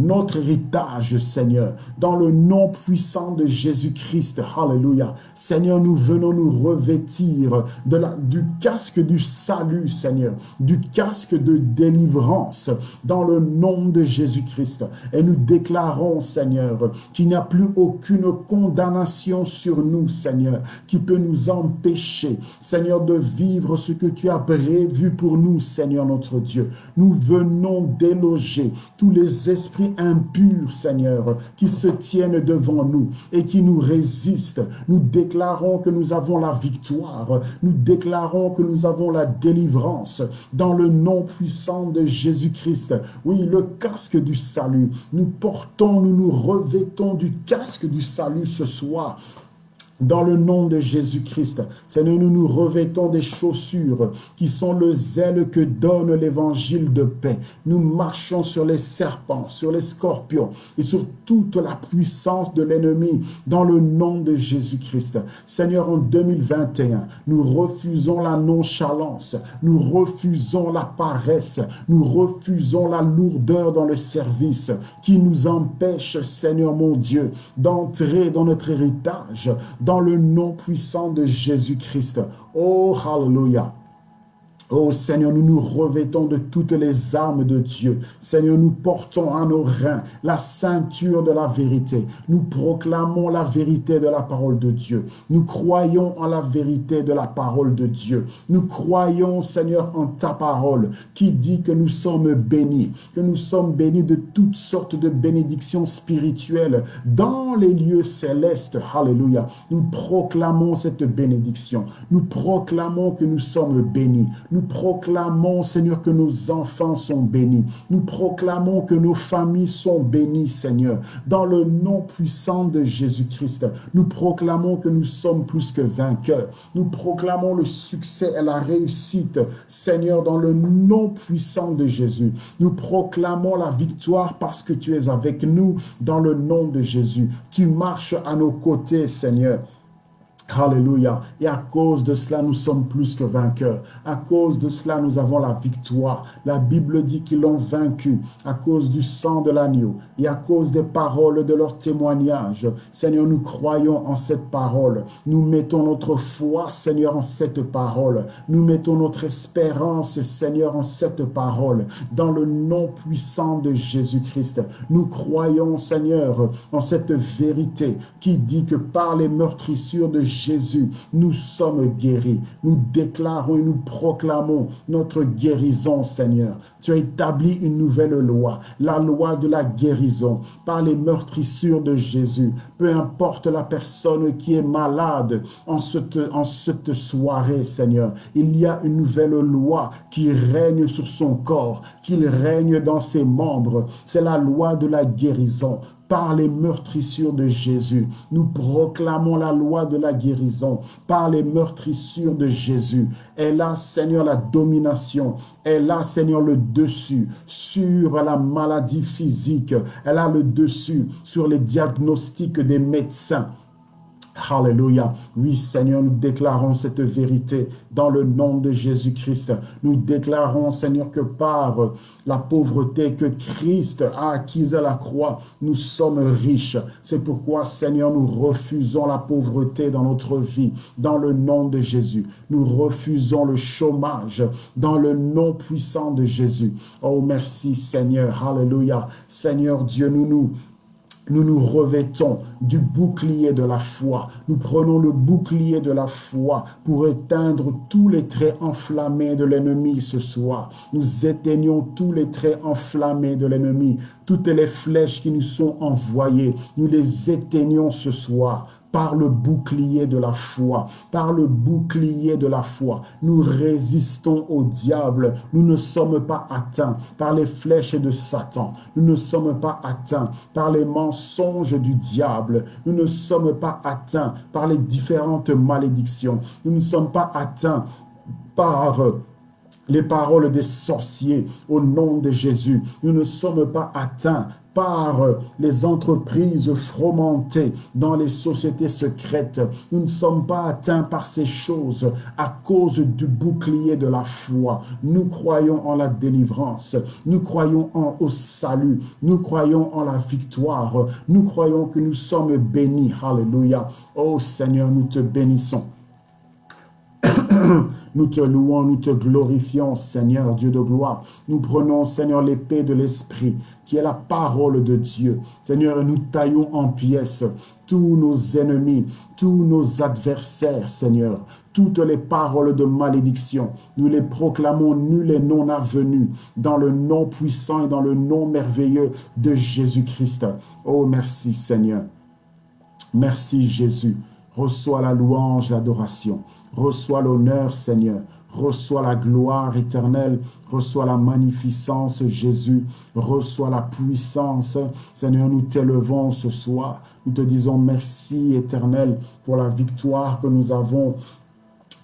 Speaker 1: notre héritage, Seigneur, dans le nom puissant de Jésus-Christ. Alléluia. Seigneur, nous venons nous revêtir du casque du salut, Seigneur, du casque de délivrance, dans le nom de Jésus-Christ. Et nous déclarons, Seigneur, qu'il n'y a plus aucune condamnation sur nous, Seigneur, qui peut nous empêcher, Seigneur, de vivre ce que tu as prévu pour nous, Seigneur notre Dieu. Nous venons déloger tous les esprits impurs, Seigneur, qui se tiennent devant nous et qui nous résistent. Nous déclarons que nous avons la victoire. Nous déclarons que nous avons la délivrance dans le nom puissant de Jésus-Christ. Oui, le casque du salut. Nous nous revêtons du casque du salut ce soir. Dans le nom de Jésus-Christ, Seigneur, nous nous revêtons des chaussures qui sont le zèle que donne l'évangile de paix. Nous marchons sur les serpents, sur les scorpions et sur toute la puissance de l'ennemi dans le nom de Jésus-Christ. Seigneur, en 2021, nous refusons la nonchalance, nous refusons la paresse, nous refusons la lourdeur dans le service qui nous empêche, Seigneur mon Dieu, d'entrer dans notre héritage, dans le nom puissant de Jésus-Christ. Oh, hallelujah. Oh Seigneur, nous nous revêtons de toutes les armes de Dieu. Seigneur, nous portons à nos reins la ceinture de la vérité. Nous proclamons la vérité de la parole de Dieu. Nous croyons en la vérité de la parole de Dieu. Nous croyons, Seigneur, en ta parole qui dit que nous sommes bénis de toutes sortes de bénédictions spirituelles dans les lieux célestes. Alléluia. Nous proclamons cette bénédiction. Nous proclamons que nous sommes bénis. Nous proclamons, Seigneur, que nos enfants sont bénis. Nous proclamons que nos familles sont bénies, Seigneur. Dans le nom puissant de Jésus-Christ, nous proclamons que nous sommes plus que vainqueurs. Nous proclamons le succès et la réussite, Seigneur, dans le nom puissant de Jésus. Nous proclamons la victoire parce que tu es avec nous dans le nom de Jésus. Tu marches à nos côtés, Seigneur. Alléluia. Et à cause de cela, nous sommes plus que vainqueurs. À cause de cela, nous avons la victoire. La Bible dit qu'ils l'ont vaincu à cause du sang de l'agneau et à cause des paroles de leur témoignage. Seigneur, nous croyons en cette parole. Nous mettons notre foi, Seigneur, en cette parole. Nous mettons notre espérance, Seigneur, en cette parole. Dans le nom puissant de Jésus-Christ, nous croyons, Seigneur, en cette vérité qui dit que par les meurtrissures de Jésus, nous sommes guéris. Nous déclarons et nous proclamons notre guérison, Seigneur. Tu as établi une nouvelle loi, la loi de la guérison, par les meurtrissures de Jésus. Peu importe la personne qui est malade en cette soirée, Seigneur, il y a une nouvelle loi qui règne sur son corps, qu'il règne dans ses membres. C'est la loi de la guérison. Par les meurtrissures de Jésus, nous proclamons la loi de la guérison. Par les meurtrissures de Jésus, elle a, Seigneur, la domination. Elle a, Seigneur, le dessus sur la maladie physique. Elle a le dessus sur les diagnostics des médecins. Alléluia. Oui, Seigneur, nous déclarons cette vérité dans le nom de Jésus-Christ. Nous déclarons, Seigneur, que par la pauvreté que Christ a acquise à la croix, nous sommes riches. C'est pourquoi, Seigneur, nous refusons la pauvreté dans notre vie, dans le nom de Jésus. Nous refusons le chômage dans le nom puissant de Jésus. Oh, merci, Seigneur. Alléluia. Seigneur Dieu, nous nous revêtons du bouclier de la foi. Nous prenons le bouclier de la foi pour éteindre tous les traits enflammés de l'ennemi ce soir. Nous éteignons tous les traits enflammés de l'ennemi. Toutes les flèches qui nous sont envoyées, nous les éteignons ce soir. Par le bouclier de la foi, par le bouclier de la foi, nous résistons au diable. Nous ne sommes pas atteints par les flèches de Satan. Nous ne sommes pas atteints par les mensonges du diable. Nous ne sommes pas atteints par les différentes malédictions. Nous ne sommes pas atteints par les paroles des sorciers au nom de Jésus. Nous ne sommes pas atteints par les entreprises fromentées dans les sociétés secrètes. Nous ne sommes pas atteints par ces choses à cause du bouclier de la foi. Nous croyons en la délivrance. Nous croyons au salut. Nous croyons en la victoire. Nous croyons que nous sommes bénis. Alléluia. Oh Seigneur, nous te bénissons. Nous te louons, nous te glorifions, Seigneur, Dieu de gloire. Nous prenons, Seigneur, l'épée de l'Esprit, qui est la parole de Dieu. Seigneur, nous taillons en pièces tous nos ennemis, tous nos adversaires, Seigneur. Toutes les paroles de malédiction, nous les proclamons nuls et non avenus, dans le nom puissant et dans le nom merveilleux de Jésus-Christ. Oh, merci, Seigneur. Merci, Jésus. Reçois la louange, l'adoration. Reçois l'honneur, Seigneur. Reçois la gloire éternelle. Reçois la magnificence, Jésus. Reçois la puissance. Seigneur, nous t'élevons ce soir. Nous te disons merci, éternel, pour la victoire que nous avons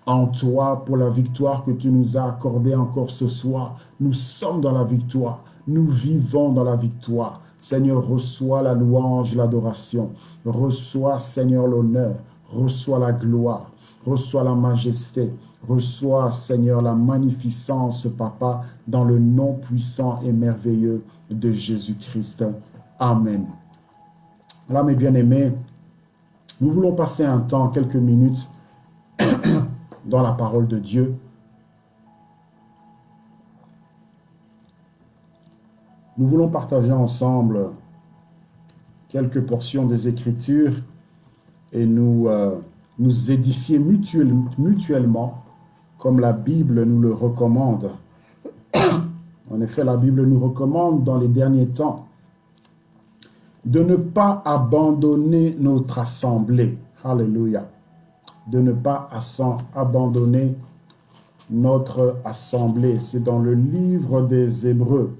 Speaker 1: en toi, pour la victoire que tu nous as accordée encore ce soir. Nous sommes dans la victoire. Nous vivons dans la victoire. Seigneur, reçois la louange, l'adoration. Reçois, Seigneur, l'honneur. Reçois la gloire, reçois la majesté, reçois, Seigneur, la magnificence, Papa, dans le nom puissant et merveilleux de Jésus-Christ. Amen. Voilà, mes bien-aimés, nous voulons passer un temps, quelques minutes, dans la parole de Dieu. Nous voulons partager ensemble quelques portions des Écritures et nous édifier mutuellement, comme la Bible nous le recommande. En effet, la Bible nous recommande dans les derniers temps de ne pas abandonner notre assemblée. Alléluia. De ne pas abandonner notre assemblée. C'est dans le livre des Hébreux.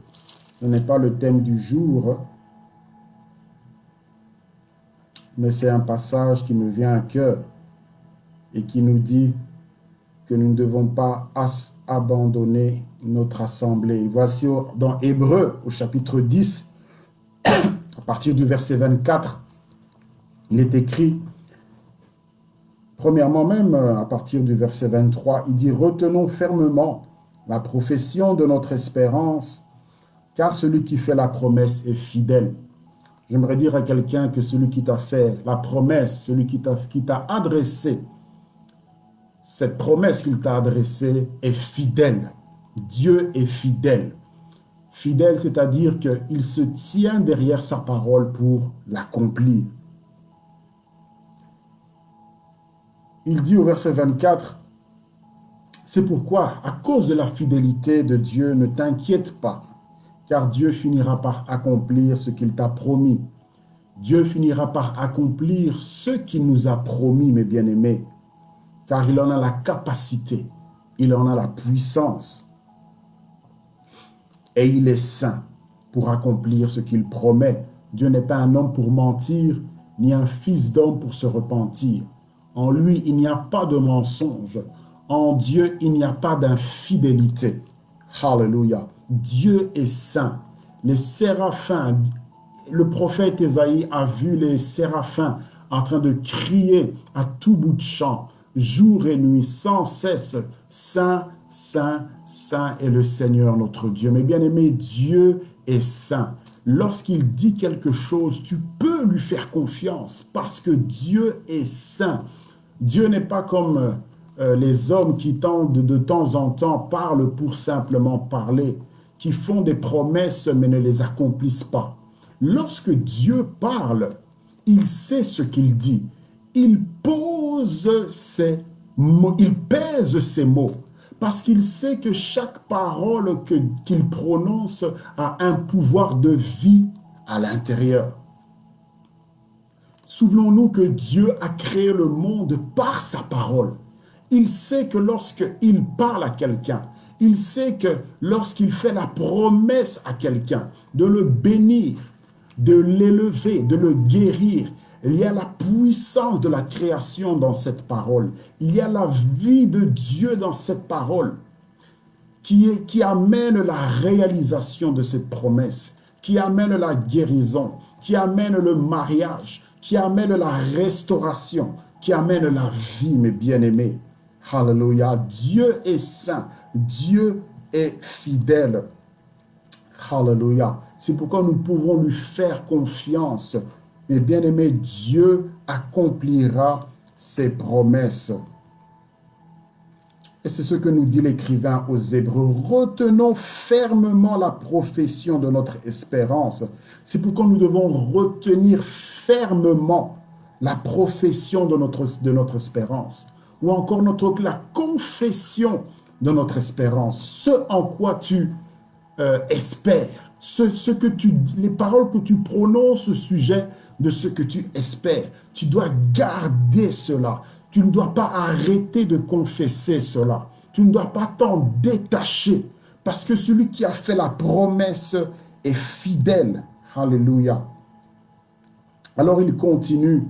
Speaker 1: Ce n'est pas le thème du jour, mais c'est un passage qui me vient à cœur et qui nous dit que nous ne devons pas abandonner notre assemblée. Voici dans Hébreux, au chapitre 10, à partir du verset 24, il est écrit, premièrement même à partir du verset 23, il dit « Retenons fermement la profession de notre espérance, car celui qui fait la promesse est fidèle. » J'aimerais dire à quelqu'un que celui qui t'a fait la promesse, celui qui t'a adressé, cette promesse qu'il t'a adressée est fidèle. Dieu est fidèle. Fidèle, c'est-à-dire qu'il se tient derrière sa parole pour l'accomplir. Il dit au verset 24, c'est pourquoi, à cause de la fidélité de Dieu, ne t'inquiète pas, car Dieu finira par accomplir ce qu'il t'a promis. Dieu finira par accomplir ce qu'il nous a promis, mes bien-aimés, car il en a la capacité, il en a la puissance. Et il est saint pour accomplir ce qu'il promet. Dieu n'est pas un homme pour mentir, ni un fils d'homme pour se repentir. En lui, il n'y a pas de mensonge. En Dieu, il n'y a pas d'infidélité. Alléluia. Dieu est saint. Les séraphins, le prophète Ésaïe a vu les séraphins en train de crier à tout bout de champ, jour et nuit, sans cesse, saint, saint, saint est le Seigneur notre Dieu. Mais bien aimé, Dieu est saint. Lorsqu'il dit quelque chose, tu peux lui faire confiance parce que Dieu est saint. Dieu n'est pas comme les hommes qui tentent de temps en temps parlent pour simplement parler, qui font des promesses mais ne les accomplissent pas. Lorsque Dieu parle, il sait ce qu'il dit. Il pose ses mots, il pèse ses mots, parce qu'il sait que chaque parole qu'il prononce a un pouvoir de vie à l'intérieur. Souvenons-nous que Dieu a créé le monde par sa parole. Il sait que lorsqu'il parle à quelqu'un, il sait que lorsqu'il fait la promesse à quelqu'un de le bénir, de l'élever, de le guérir, il y a la puissance de la création dans cette parole. Il y a la vie de Dieu dans cette parole qui amène la réalisation de cette promesse, qui amène la guérison, qui amène le mariage, qui amène la restauration, qui amène la vie, mes bien-aimés. Alléluia. Dieu est saint. Dieu est fidèle. Alléluia. C'est pourquoi nous pouvons lui faire confiance. Mes bien-aimés, Dieu accomplira ses promesses. Et c'est ce que nous dit l'écrivain aux Hébreux. Retenons fermement la profession de notre espérance. C'est pourquoi nous devons retenir fermement la profession de notre espérance. Ou encore la confession de notre espérance. Ce en quoi tu espères. Les paroles que tu prononces au sujet de ce que tu espères. Tu dois garder cela. Tu ne dois pas arrêter de confesser cela. Tu ne dois pas t'en détacher. Parce que celui qui a fait la promesse est fidèle. Alléluia. Alors il continue.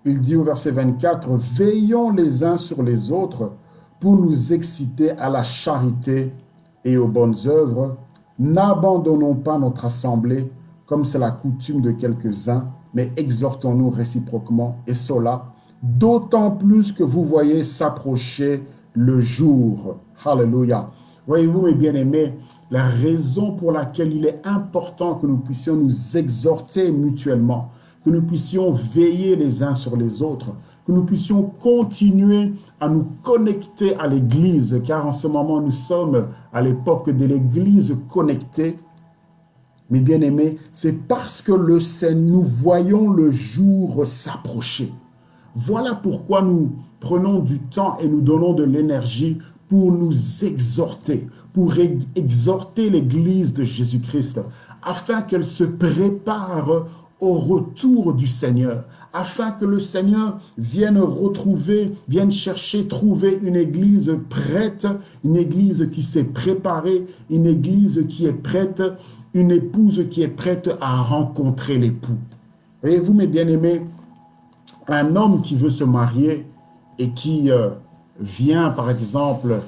Speaker 1: Il dit au verset 24, « Veillons les uns sur les autres pour nous exciter à la charité et aux bonnes œuvres. N'abandonnons pas notre assemblée, comme c'est la coutume de quelques-uns, mais exhortons-nous réciproquement, et cela, d'autant plus que vous voyez s'approcher le jour. » Alléluia. Voyez-vous, mes bien-aimés, la raison pour laquelle il est important que nous puissions nous exhorter mutuellement, que nous puissions veiller les uns sur les autres, que nous puissions continuer à nous connecter à l'Église, car en ce moment, nous sommes à l'époque de l'Église connectée. Mes bien-aimés, c'est parce que nous voyons le jour s'approcher. Voilà pourquoi nous prenons du temps et nous donnons de l'énergie pour nous exhorter, pour exhorter l'Église de Jésus-Christ, afin qu'elle se prépare au retour du Seigneur, afin que le Seigneur vienne chercher, trouver une église prête, une église qui s'est préparée, une église qui est prête, une épouse qui est prête à rencontrer l'époux. Voyez-vous, mes bien-aimés, un homme qui veut se marier et qui vient, par exemple,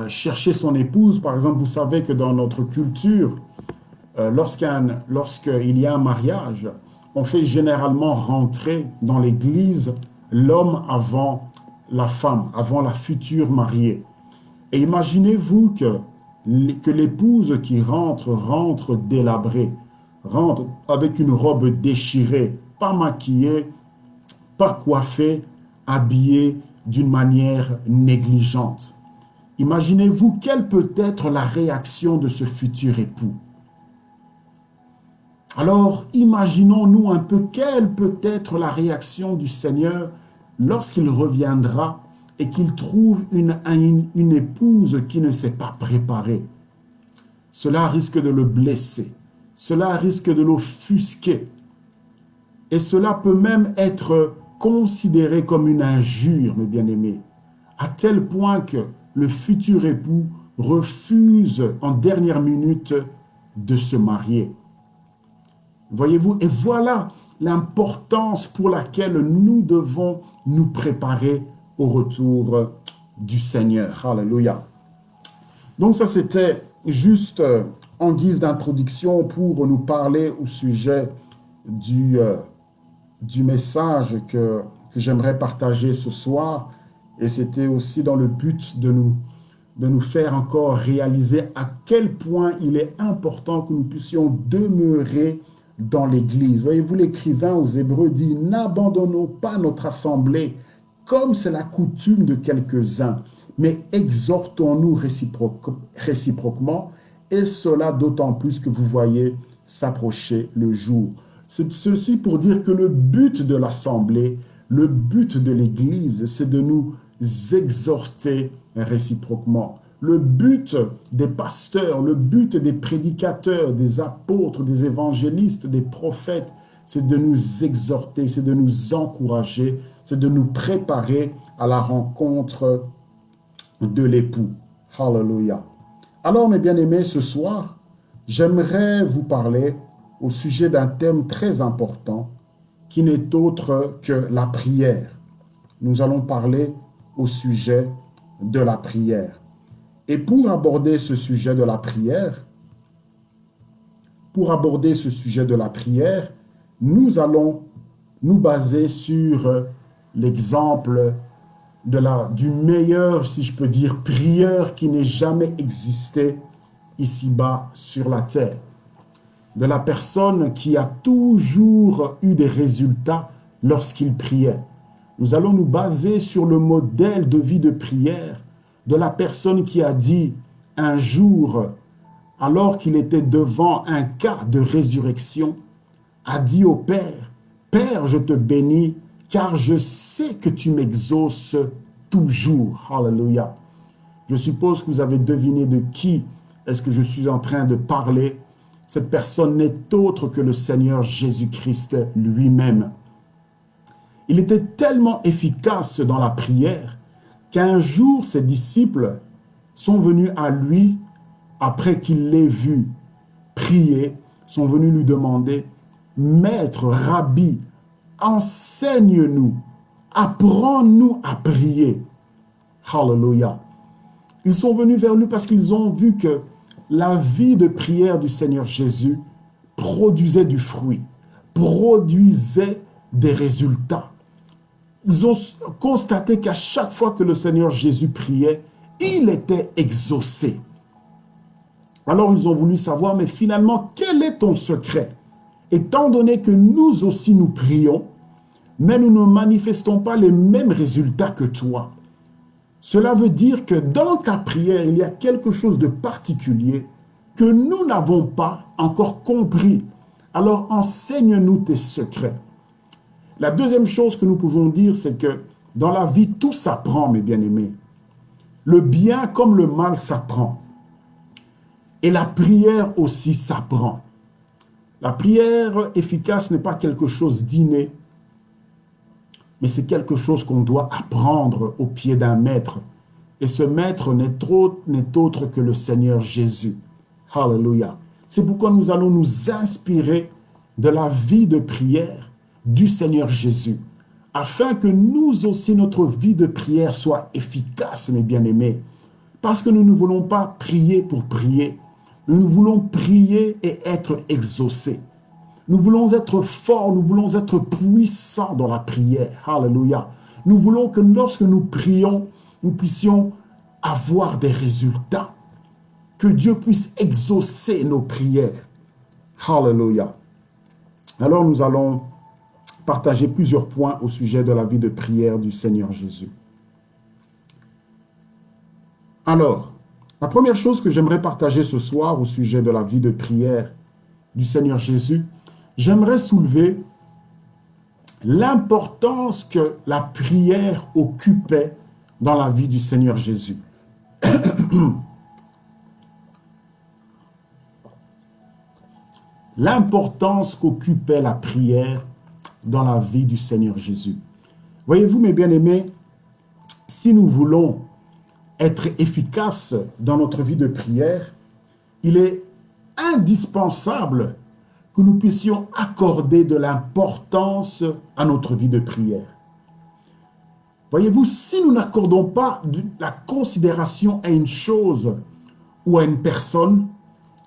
Speaker 1: chercher son épouse, par exemple, vous savez que dans notre culture, lorsqu'il y a un mariage, on fait généralement rentrer dans l'église l'homme avant la femme, avant la future mariée. Et imaginez-vous que l'épouse qui rentre délabrée, rentre avec une robe déchirée, pas maquillée, pas coiffée, habillée d'une manière négligente. Imaginez-vous quelle peut être la réaction de ce futur époux. Alors, imaginons-nous un peu quelle peut être la réaction du Seigneur lorsqu'il reviendra et qu'il trouve une épouse qui ne s'est pas préparée, cela risque de le blesser, cela risque de l'offusquer. Et cela peut même être considéré comme une injure, mes bien-aimés, à tel point que le futur époux refuse en dernière minute de se marier. Voyez-vous, et voilà l'importance pour laquelle nous devons nous préparer au retour du Seigneur. Alléluia. Donc ça, c'était juste en guise d'introduction pour nous parler au sujet du message que j'aimerais partager ce soir. Et c'était aussi dans le but de nous faire encore réaliser à quel point il est important que nous puissions demeurer dans l'Église. Voyez-vous, l'écrivain aux Hébreux dit « N'abandonnons pas notre assemblée, comme c'est la coutume de quelques-uns, mais exhortons-nous réciproquement, et cela d'autant plus que vous voyez s'approcher le jour. » C'est ceci pour dire que le but de l'assemblée, le but de l'Église, c'est de nous exhorter réciproquement. Le but des pasteurs, le but des prédicateurs, des apôtres, des évangélistes, des prophètes, c'est de nous exhorter, c'est de nous encourager, c'est de nous préparer à la rencontre de l'époux. Hallelujah. Alors, mes bien-aimés, ce soir, j'aimerais vous parler au sujet d'un thème très important qui n'est autre que la prière. Nous allons parler au sujet de la prière. Et pour aborder ce sujet de la prière, nous allons nous baser sur l'exemple du meilleur, si je peux dire, prieur qui n'ait jamais existé ici-bas sur la terre. De la personne qui a toujours eu des résultats lorsqu'il priait. Nous allons nous baser sur le modèle de vie de prière de la personne qui a dit un jour, alors qu'il était devant un cas de résurrection, a dit au Père, « Père, je te bénis, car je sais que tu m'exauces toujours. » Alléluia. Je suppose que vous avez deviné de qui est-ce que je suis en train de parler. Cette personne n'est autre que le Seigneur Jésus-Christ lui-même. Il était tellement efficace dans la prière qu'un jour, ses disciples sont venus à lui, après qu'il l'ait vu prier, sont venus lui demander, « Maître, Rabbi, enseigne-nous, apprends-nous à prier. » Hallelujah. Ils sont venus vers lui parce qu'ils ont vu que la vie de prière du Seigneur Jésus produisait du fruit, produisait des résultats. Ils ont constaté qu'à chaque fois que le Seigneur Jésus priait, il était exaucé. Alors ils ont voulu savoir, mais finalement, quel est ton secret? Étant donné que nous aussi nous prions, mais nous ne manifestons pas les mêmes résultats que toi. Cela veut dire que dans ta prière, il y a quelque chose de particulier que nous n'avons pas encore compris. Alors enseigne-nous tes secrets. La deuxième chose que nous pouvons dire, c'est que dans la vie, tout s'apprend, mes bien-aimés. Le bien comme le mal s'apprend. Et la prière aussi s'apprend. La prière efficace n'est pas quelque chose d'inné, mais c'est quelque chose qu'on doit apprendre au pied d'un maître. Et ce maître n'est autre que le Seigneur Jésus. Hallelujah. C'est pourquoi nous allons nous inspirer de la vie de prière du Seigneur Jésus, afin que nous aussi, notre vie de prière soit efficace, mes bien-aimés. Parce que nous ne voulons pas prier pour prier. Nous voulons prier et être exaucés. Nous voulons être forts, nous voulons être puissants dans la prière. Alléluia. Nous voulons que lorsque nous prions, nous puissions avoir des résultats. Que Dieu puisse exaucer nos prières. Alléluia. Alors nous allons partager plusieurs points au sujet de la vie de prière du Seigneur Jésus. Alors, la première chose que j'aimerais partager ce soir au sujet de la vie de prière du Seigneur Jésus, j'aimerais soulever l'importance que la prière occupait dans la vie du Seigneur Jésus. L'importance qu'occupait la prière dans la vie du Seigneur Jésus. Voyez-vous, mes bien-aimés, si nous voulons être efficaces dans notre vie de prière, il est indispensable que nous puissions accorder de l'importance à notre vie de prière. Voyez-vous, si nous n'accordons pas de la considération à une chose ou à une personne,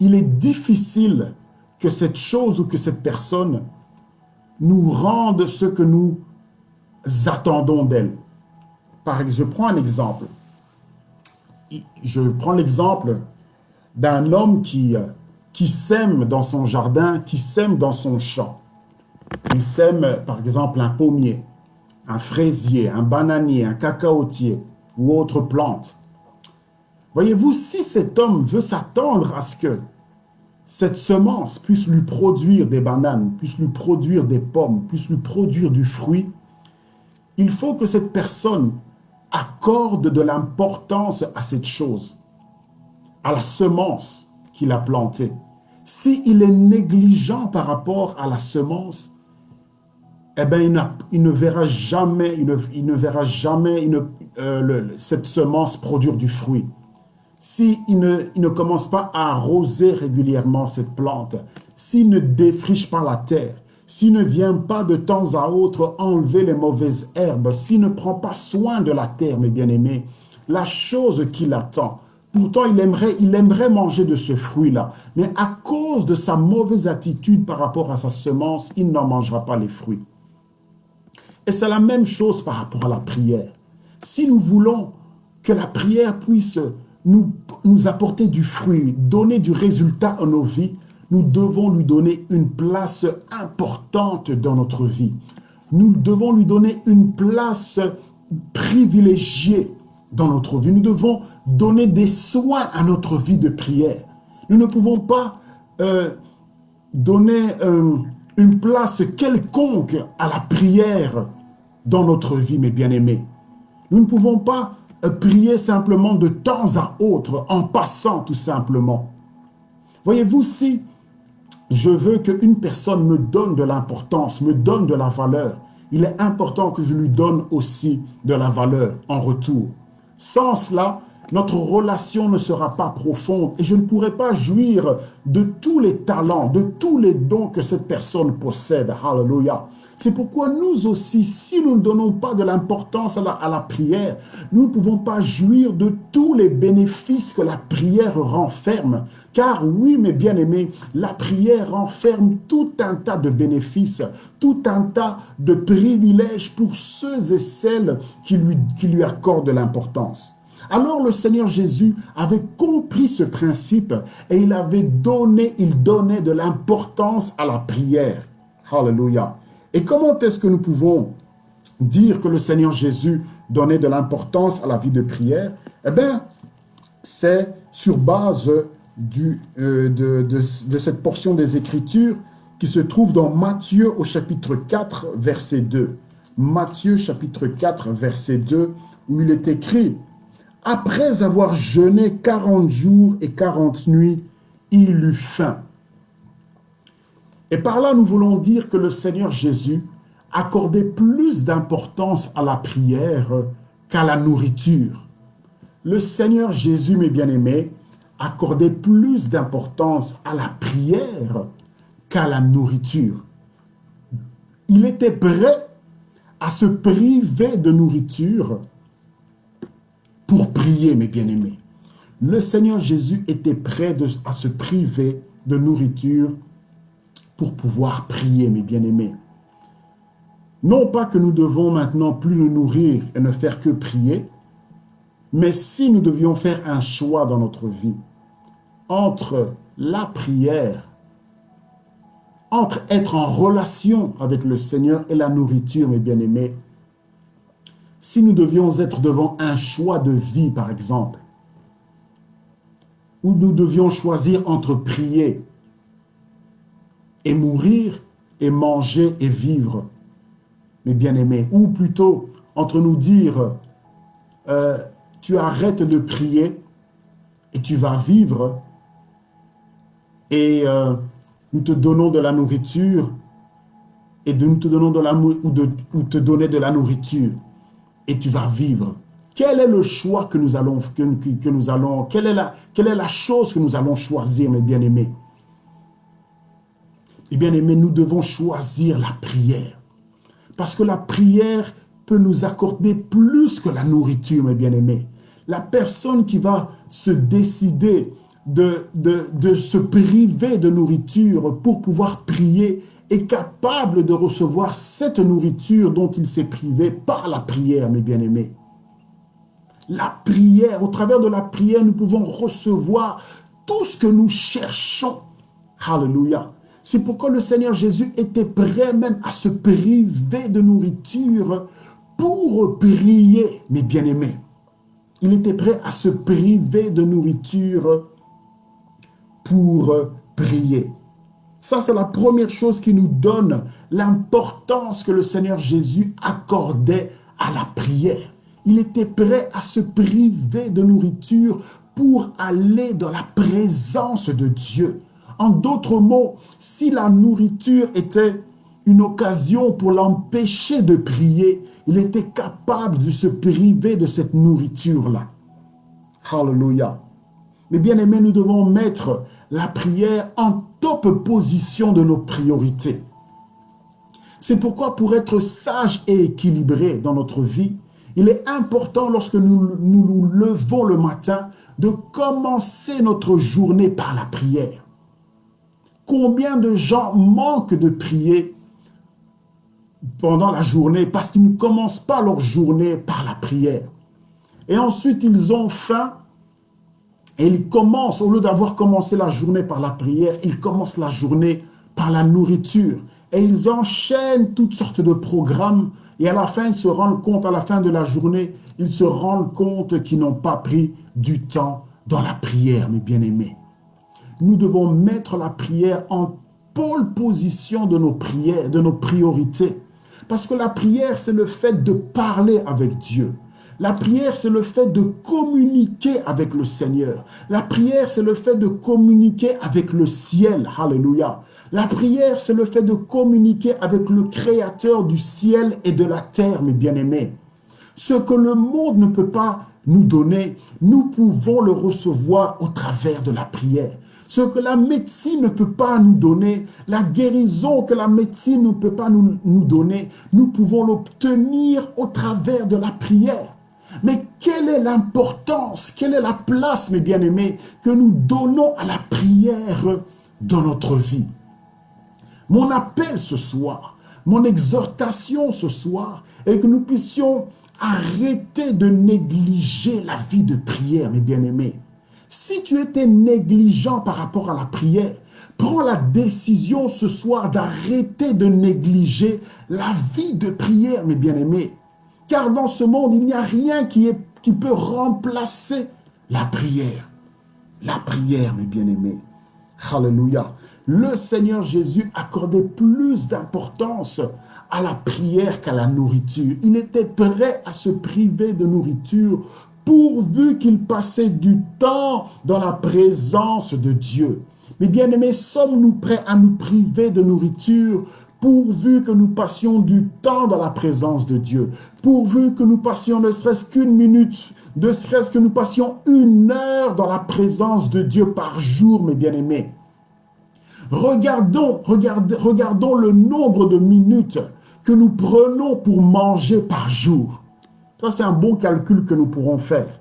Speaker 1: il est difficile que cette chose ou que cette personne nous rende ce que nous attendons d'elle. Par exemple, je prends un exemple. Je prends l'exemple d'un homme qui sème dans son jardin, qui sème dans son champ. Il sème, par exemple, un pommier, un fraisier, un bananier, un cacaotier ou autre plante. Voyez-vous, si cet homme veut s'attendre à ce que cette semence puisse lui produire des bananes, puisse lui produire des pommes, puisse lui produire du fruit, il faut que cette personne accorde de l'importance à cette chose, à la semence qu'il a plantée. S'il est négligent par rapport à la semence, eh bien, il ne verra jamais, cette semence produire du fruit. S'il ne commence pas à arroser régulièrement cette plante, s'il ne défriche pas la terre, s'il ne vient pas de temps à autre enlever les mauvaises herbes, s'il ne prend pas soin de la terre, mes bien-aimés, la chose qu'il attend, pourtant il aimerait manger de ce fruit-là, mais à cause de sa mauvaise attitude par rapport à sa semence, il n'en mangera pas les fruits. Et c'est la même chose par rapport à la prière. Si nous voulons que la prière puisse nous apporter du fruit, donner du résultat à nos vies, nous devons lui donner une place importante dans notre vie. Nous devons lui donner une place privilégiée dans notre vie. Nous devons donner des soins à notre vie de prière. Nous ne pouvons pas donner une place quelconque à la prière dans notre vie, mes bien-aimés. Nous ne pouvons pas prier simplement de temps à autre, en passant tout simplement. Voyez-vous, si je veux qu'une personne me donne de l'importance, me donne de la valeur, il est important que je lui donne aussi de la valeur en retour. Sans cela, notre relation ne sera pas profonde et je ne pourrai pas jouir de tous les talents, de tous les dons que cette personne possède. Alléluia. C'est pourquoi nous aussi, si nous ne donnons pas de l'importance à la prière, nous ne pouvons pas jouir de tous les bénéfices que la prière renferme. Car oui, mes bien-aimés, la prière renferme tout un tas de bénéfices, tout un tas de privilèges pour ceux et celles qui lui accordent de l'importance. Alors le Seigneur Jésus avait compris ce principe et il donnait de l'importance à la prière. Alléluia. Et comment est-ce que nous pouvons dire que le Seigneur Jésus donnait de l'importance à la vie de prière? Eh bien, c'est sur base de cette portion des Écritures qui se trouve dans Matthieu au chapitre 4, verset 2. Matthieu chapitre 4, verset 2, où il est écrit « Après avoir jeûné 40 jours et 40 nuits, il eut faim. » Et par là, nous voulons dire que le Seigneur Jésus accordait plus d'importance à la prière qu'à la nourriture. Le Seigneur Jésus, mes bien-aimés, accordait plus d'importance à la prière qu'à la nourriture. Il était prêt à se priver de nourriture pour prier, mes bien-aimés. Le Seigneur Jésus était prêt à se priver de nourriture pour pouvoir prier, mes bien-aimés. Non pas que nous devons maintenant plus nous nourrir et ne faire que prier, mais si nous devions faire un choix dans notre vie entre la prière, entre être en relation avec le Seigneur et la nourriture, mes bien-aimés, si nous devions être devant un choix de vie, par exemple, où nous devions choisir entre prier et mourir, et manger et vivre, mes bien-aimés. Ou plutôt, entre nous dire, tu arrêtes de prier et tu vas vivre et nous te donnons de la nourriture et nous te donnons ou te donner de la nourriture et tu vas vivre. Quel est le choix que nous allons, quelle est la chose que nous allons choisir, mes bien-aimés? Mes bien-aimés, nous devons choisir la prière. Parce que la prière peut nous accorder plus que la nourriture, mes bien-aimés. La personne qui va se décider de se priver de nourriture pour pouvoir prier est capable de recevoir cette nourriture dont il s'est privé par la prière, mes bien-aimés. La prière, au travers de la prière, nous pouvons recevoir tout ce que nous cherchons. Alléluia. C'est pourquoi le Seigneur Jésus était prêt même à se priver de nourriture pour prier, mes bien-aimés. Il était prêt à se priver de nourriture pour prier. Ça, c'est la première chose qui nous donne l'importance que le Seigneur Jésus accordait à la prière. Il était prêt à se priver de nourriture pour aller dans la présence de Dieu. En d'autres mots, si la nourriture était une occasion pour l'empêcher de prier, il était capable de se priver de cette nourriture-là. Alléluia. Mais bien aimés, nous devons mettre la prière en top position de nos priorités. C'est pourquoi pour être sage et équilibré dans notre vie, il est important lorsque nous levons le matin de commencer notre journée par la prière. Combien de gens manquent de prier pendant la journée parce qu'ils ne commencent pas leur journée par la prière. Et ensuite, ils ont faim et ils commencent, au lieu d'avoir commencé la journée par la prière, ils commencent la journée par la nourriture. Et ils enchaînent toutes sortes de programmes. Et à la fin, ils se rendent compte, à la fin de la journée, ils se rendent compte qu'ils n'ont pas pris du temps dans la prière, mes bien-aimés. Nous devons mettre la prière en pôle position de nos prières, de nos priorités. Parce que la prière, c'est le fait de parler avec Dieu. La prière, c'est le fait de communiquer avec le Seigneur. La prière, c'est le fait de communiquer avec le ciel. Alléluia. La prière, c'est le fait de communiquer avec le Créateur du ciel et de la terre, mes bien-aimés. Ce que le monde ne peut pas nous donner, nous pouvons le recevoir au travers de la prière. Ce que la médecine ne peut pas nous donner, la guérison que la médecine ne peut pas nous donner, nous pouvons l'obtenir au travers de la prière. Mais quelle est l'importance, quelle est la place, mes bien-aimés, que nous donnons à la prière dans notre vie? Mon appel ce soir, mon exhortation ce soir, est que nous puissions arrêter de négliger la vie de prière, mes bien-aimés. Si tu étais négligent par rapport à la prière, prends la décision ce soir d'arrêter de négliger la vie de prière, mes bien-aimés. Car dans ce monde, il n'y a rien qui peut remplacer la prière. La prière, mes bien-aimés. Alléluia. Le Seigneur Jésus accordait plus d'importance à la prière qu'à la nourriture. Il était prêt à se priver de nourriture pourvu qu'il passait du temps dans la présence de Dieu. Mais bien-aimés, sommes-nous prêts à nous priver de nourriture pourvu que nous passions du temps dans la présence de Dieu, pourvu que nous passions ne serait-ce qu'une minute, ne serait-ce que nous passions 1 heure dans la présence de Dieu par jour, mes bien-aimés. Regardons le nombre de minutes que nous prenons pour manger par jour. Ça, c'est un bon calcul que nous pourrons faire.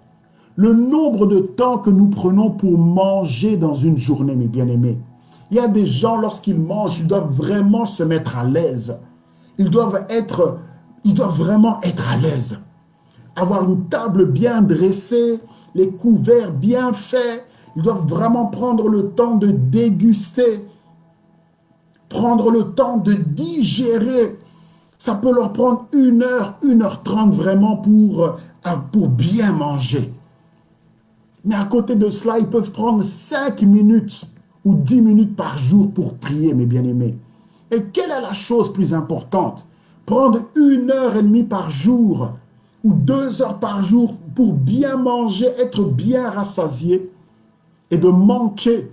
Speaker 1: Le nombre de temps que nous prenons pour manger dans une journée, mes bien-aimés. Il y a des gens, lorsqu'ils mangent, ils doivent vraiment se mettre à l'aise. Ils doivent vraiment être à l'aise. Avoir une table bien dressée, les couverts bien faits. Ils doivent vraiment prendre le temps de déguster, prendre le temps de digérer. Ça peut leur prendre 1 heure, 1h30 vraiment pour bien manger. Mais à côté de cela, ils peuvent prendre 5 minutes ou 10 minutes par jour pour prier, mes bien-aimés. Et quelle est la chose plus importante? Prendre 1 heure et demie par jour ou 2 heures par jour pour bien manger, être bien rassasié et de manquer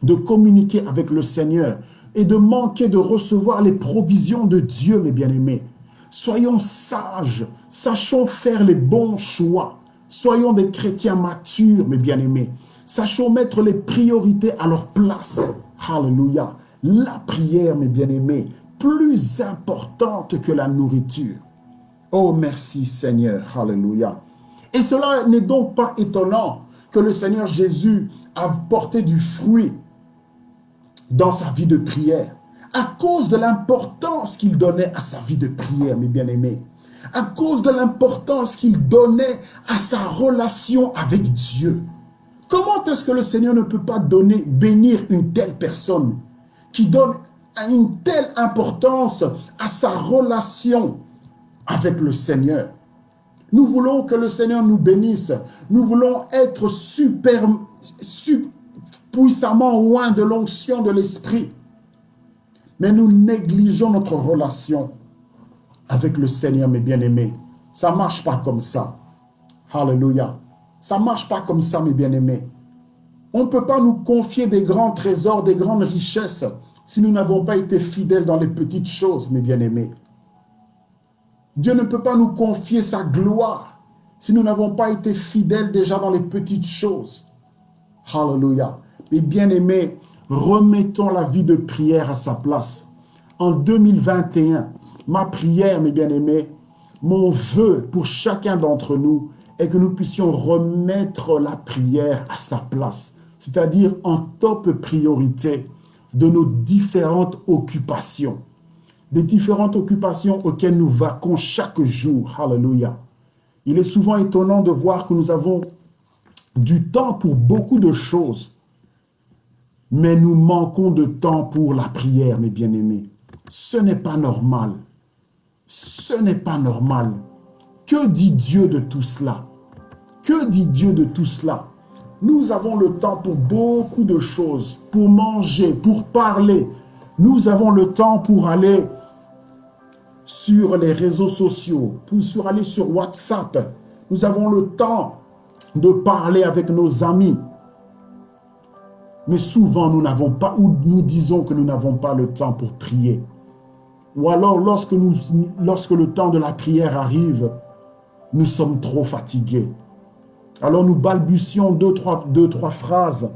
Speaker 1: de communiquer avec le Seigneur et de manquer de recevoir les provisions de Dieu, mes bien-aimés. Soyons sages, sachons faire les bons choix. Soyons des chrétiens matures, mes bien-aimés. Sachons mettre les priorités à leur place. Alléluia. La prière, mes bien-aimés, plus importante que la nourriture. Oh, merci Seigneur. Alléluia. Et cela n'est donc pas étonnant que le Seigneur Jésus a porté du fruit dans sa vie de prière, à cause de l'importance qu'il donnait à sa vie de prière, mes bien-aimés, à cause de l'importance qu'il donnait à sa relation avec Dieu. Comment est-ce que le Seigneur ne peut pas bénir une telle personne qui donne une telle importance à sa relation avec le Seigneur? Nous voulons que le Seigneur nous bénisse. Nous voulons être puissamment loin de l'onction de l'Esprit. Mais nous négligeons notre relation avec le Seigneur, mes bien-aimés. Ça ne marche pas comme ça. Alléluia. Ça ne marche pas comme ça, mes bien-aimés. On ne peut pas nous confier des grands trésors, des grandes richesses, si nous n'avons pas été fidèles dans les petites choses, mes bien-aimés. Dieu ne peut pas nous confier sa gloire si nous n'avons pas été fidèles déjà dans les petites choses. Alléluia. Mes bien-aimés, remettons la vie de prière à sa place. En 2021, ma prière, mes bien-aimés, mon vœu pour chacun d'entre nous est que nous puissions remettre la prière à sa place, c'est-à-dire en top priorité de nos différentes occupations, des différentes occupations auxquelles nous vaquons chaque jour. Alléluia. Il est souvent étonnant de voir que nous avons du temps pour beaucoup de choses, mais nous manquons de temps pour la prière, mes bien-aimés. Ce n'est pas normal. Ce n'est pas normal. Que dit Dieu de tout cela? Que dit Dieu de tout cela? Nous avons le temps pour beaucoup de choses, pour manger, pour parler. Nous avons le temps pour aller sur les réseaux sociaux, pour aller sur WhatsApp. Nous avons le temps de parler avec nos amis. Mais souvent, nous n'avons pas, ou nous disons que nous n'avons pas le temps pour prier. Ou alors, lorsque le temps de la prière arrive, nous sommes trop fatigués. Alors, nous balbutions deux, trois phrases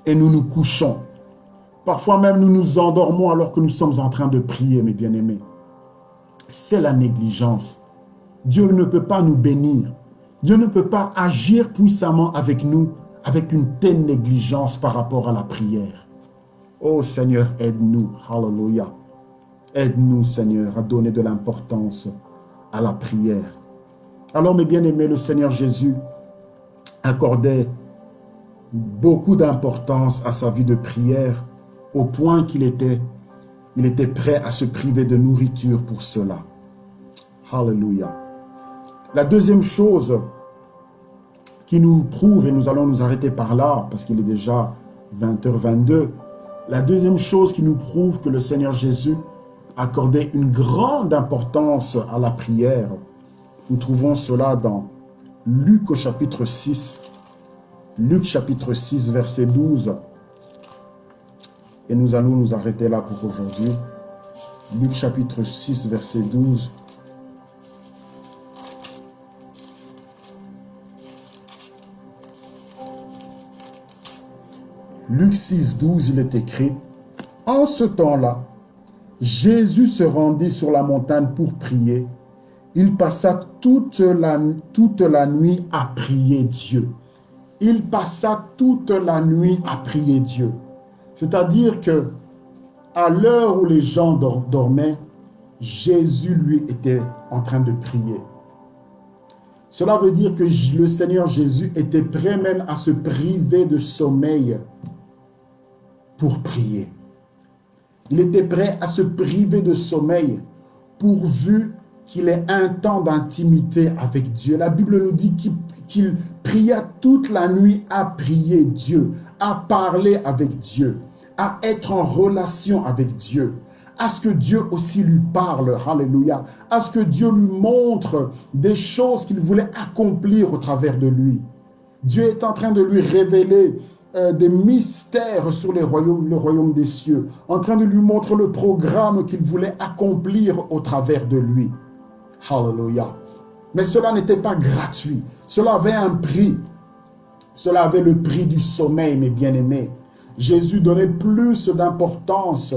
Speaker 1: et nous nous couchons. Parfois même, nous nous endormons alors que nous sommes en train de prier, mes bien-aimés. C'est la négligence. Dieu ne peut pas nous bénir. Dieu ne peut pas agir puissamment avec nous avec une telle négligence par rapport à la prière. Oh Seigneur, aide-nous. Alléluia. Aide-nous, Seigneur, à donner de l'importance à la prière. Alors, mes bien-aimés, le Seigneur Jésus accordait beaucoup d'importance à sa vie de prière au point qu'il était prêt à se priver de nourriture pour cela. Alléluia. La deuxième chose qui nous prouve, et nous allons nous arrêter par là, parce qu'il est déjà 20h22, la deuxième chose qui nous prouve que le Seigneur Jésus accordait une grande importance à la prière, nous trouvons cela dans Luc au chapitre 6, Luc chapitre 6, verset 12, et nous allons nous arrêter là pour aujourd'hui. Luc chapitre 6, verset 12. Luc 6, 12, il est écrit: « En ce temps-là, Jésus se rendit sur la montagne pour prier. Il passa toute la nuit à prier Dieu. » Il passa toute la nuit à prier Dieu. C'est-à-dire que à l'heure où les gens dormaient, Jésus, lui, était en train de prier. Cela veut dire que le Seigneur Jésus était prêt même à se priver de sommeil pour prier. Il était prêt à se priver de sommeil pourvu qu'il ait un temps d'intimité avec Dieu. La Bible nous dit qu'il pria toute la nuit à prier Dieu, à parler avec Dieu, à être en relation avec Dieu, à ce que Dieu aussi lui parle, alléluia, à ce que Dieu lui montre des choses qu'il voulait accomplir au travers de lui. Dieu est en train de lui révéler des mystères sur le royaume des cieux, en train de lui montrer le programme qu'il voulait accomplir au travers de lui. Alléluia. Mais cela n'était pas gratuit. Cela avait un prix. Cela avait le prix du sommeil, mes bien-aimés. Jésus donnait plus d'importance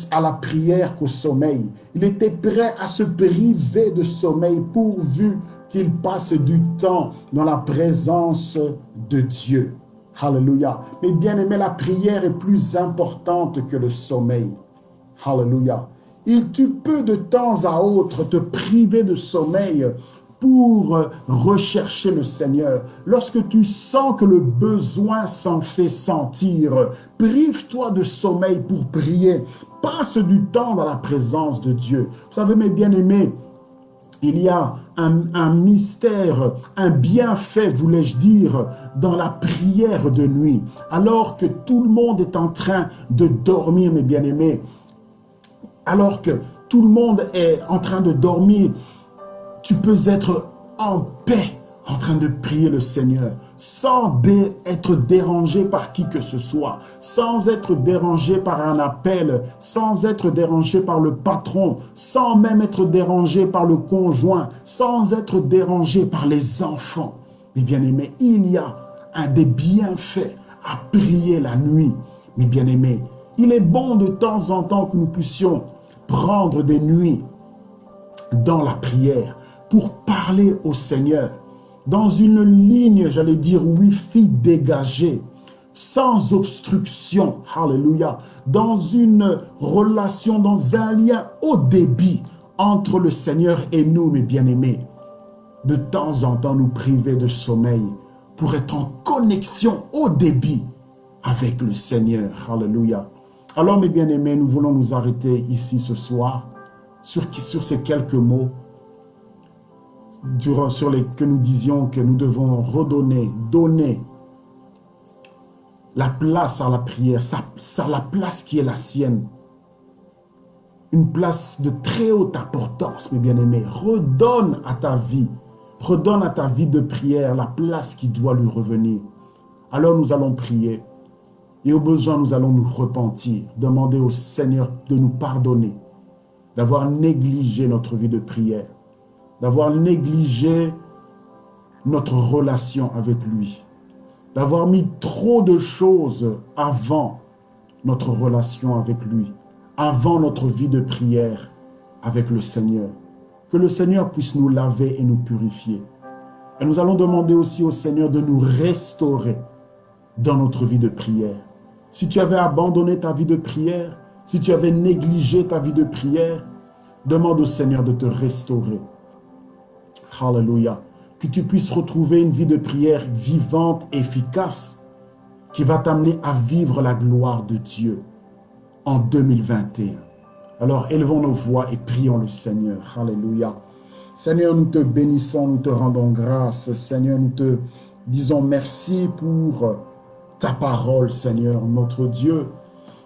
Speaker 1: à la prière qu'au sommeil. Il était prêt à se priver de sommeil pourvu qu'il passe du temps dans la présence de Dieu. Alléluia. Mais bien aimé, la prière est plus importante que le sommeil. Alléluia. Tu peux de temps à autre te priver de sommeil pour rechercher le Seigneur. Lorsque tu sens que le besoin s'en fait sentir, prive-toi de sommeil pour prier. Passe du temps dans la présence de Dieu. Vous savez, mes bien-aimés, il y a un mystère, un bienfait, voulais-je dire, dans la prière de nuit. Alors que tout le monde est en train de dormir, mes bien-aimés, alors que tout le monde est en train de dormir, tu peux être en paix, en train de prier le Seigneur, sans être dérangé par qui que ce soit, sans être dérangé par un appel, sans être dérangé par le patron, sans même être dérangé par le conjoint, sans être dérangé par les enfants. Mes bien-aimés, il y a des bienfaits à prier la nuit. Mes bien-aimés, il est bon de temps en temps que nous puissions prendre des nuits dans la prière pour parler au Seigneur, dans une ligne, j'allais dire, Wi-Fi dégagée, sans obstruction, alléluia, dans une relation, dans un lien haut débit entre le Seigneur et nous, mes bien-aimés. De temps en temps, nous priver de sommeil pour être en connexion haut débit avec le Seigneur, alléluia. Alors, mes bien-aimés, nous voulons nous arrêter ici ce soir sur ces quelques mots que nous disions que nous devons donner la place à la prière, la place qui est la sienne. Une place de très haute importance, mes bien-aimés. Redonne à ta vie de prière la place qui doit lui revenir. Alors nous allons prier. Et au besoin, nous allons nous repentir, demander au Seigneur de nous pardonner, d'avoir négligé notre vie de prière, d'avoir négligé notre relation avec lui, d'avoir mis trop de choses avant notre relation avec lui, avant notre vie de prière avec le Seigneur. Que le Seigneur puisse nous laver et nous purifier. Et nous allons demander aussi au Seigneur de nous restaurer dans notre vie de prière. Si tu avais abandonné ta vie de prière, si tu avais négligé ta vie de prière, demande au Seigneur de te restaurer. Alléluia. Que tu puisses retrouver une vie de prière vivante, efficace, qui va t'amener à vivre la gloire de Dieu en 2021. Alors élevons nos voix et prions le Seigneur. Alléluia. Seigneur, nous te bénissons, nous te rendons grâce. Seigneur, nous te disons merci pour ta parole, Seigneur, notre Dieu.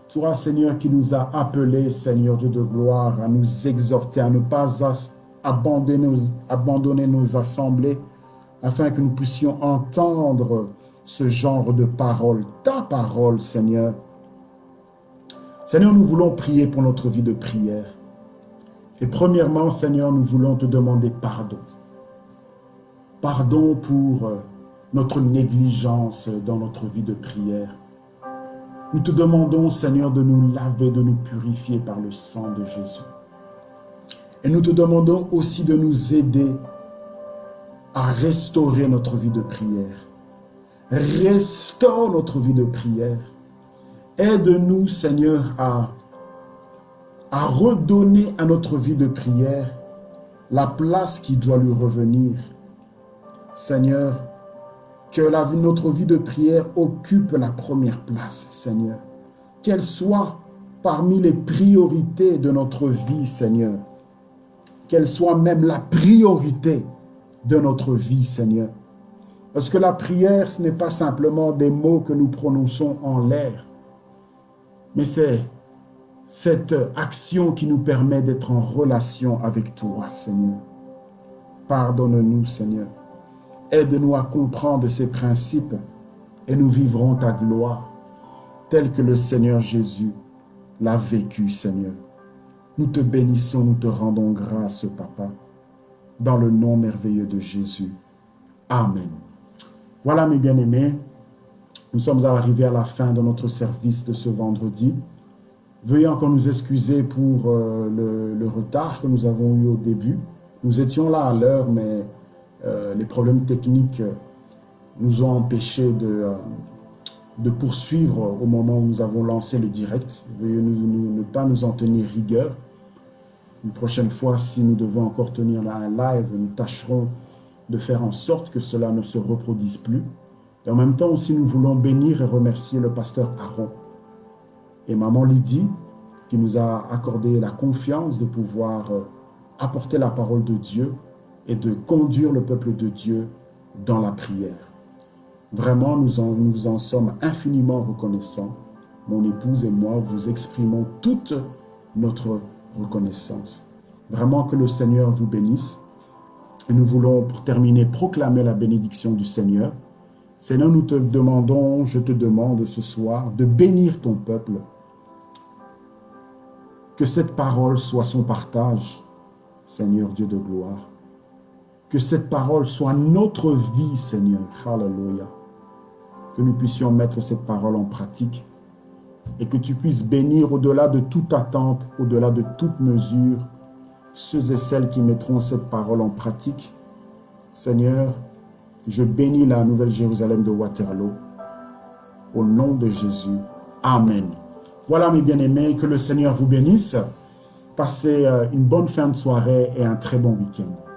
Speaker 1: Toi, Seigneur, qui nous a appelés, Seigneur Dieu de gloire, à nous exhorter, à ne pas abandonner nos assemblées, afin que nous puissions entendre ce genre de parole, ta parole, Seigneur. Seigneur, nous voulons prier pour notre vie de prière. Et premièrement, Seigneur, nous voulons te demander pardon. Pardon pour notre négligence dans notre vie de prière. Nous te demandons, Seigneur, de nous laver, de nous purifier par le sang de Jésus. Et nous te demandons aussi de nous aider à restaurer notre vie de prière. Restaure notre vie de prière. Aide-nous, Seigneur, à redonner à notre vie de prière la place qui doit lui revenir. Seigneur, que notre vie de prière occupe la première place, Seigneur. Qu'elle soit parmi les priorités de notre vie, Seigneur. Qu'elle soit même la priorité de notre vie, Seigneur. Parce que la prière, ce n'est pas simplement des mots que nous prononçons en l'air, mais c'est cette action qui nous permet d'être en relation avec toi, Seigneur. Pardonne-nous, Seigneur. Aide-nous à comprendre ces principes et nous vivrons ta gloire, tel que le Seigneur Jésus l'a vécu, Seigneur. Nous te bénissons, nous te rendons grâce, Papa, dans le nom merveilleux de Jésus. Amen. Voilà, mes bien-aimés, nous sommes arrivés à la fin de notre service de ce vendredi. Veuillez encore nous excuser pour le retard que nous avons eu au début. Nous étions là à l'heure, mais les problèmes techniques nous ont empêchés de poursuivre au moment où nous avons lancé le direct. Veuillez ne pas nous en tenir rigueur. Une prochaine fois, si nous devons encore tenir un live, nous tâcherons de faire en sorte que cela ne se reproduise plus. Et en même temps aussi, nous voulons bénir et remercier le pasteur Aaron et maman Lydie, qui nous a accordé la confiance de pouvoir apporter la parole de Dieu et de conduire le peuple de Dieu dans la prière. Vraiment, nous vous en sommes infiniment reconnaissants. Mon épouse et moi vous exprimons toute notre reconnaissance. Vraiment que le Seigneur vous bénisse. Et nous voulons, pour terminer, proclamer la bénédiction du Seigneur. Seigneur, nous te demandons, je te demande ce soir, de bénir ton peuple. Que cette parole soit son partage, Seigneur Dieu de gloire. Que cette parole soit notre vie, Seigneur. Alléluia. Que nous puissions mettre cette parole en pratique et que tu puisses bénir au-delà de toute attente, au-delà de toute mesure, ceux et celles qui mettront cette parole en pratique. Seigneur, je bénis la Nouvelle Jérusalem de Waterloo. Au nom de Jésus. Amen. Voilà mes bien-aimés, que le Seigneur vous bénisse. Passez une bonne fin de soirée et un très bon week-end.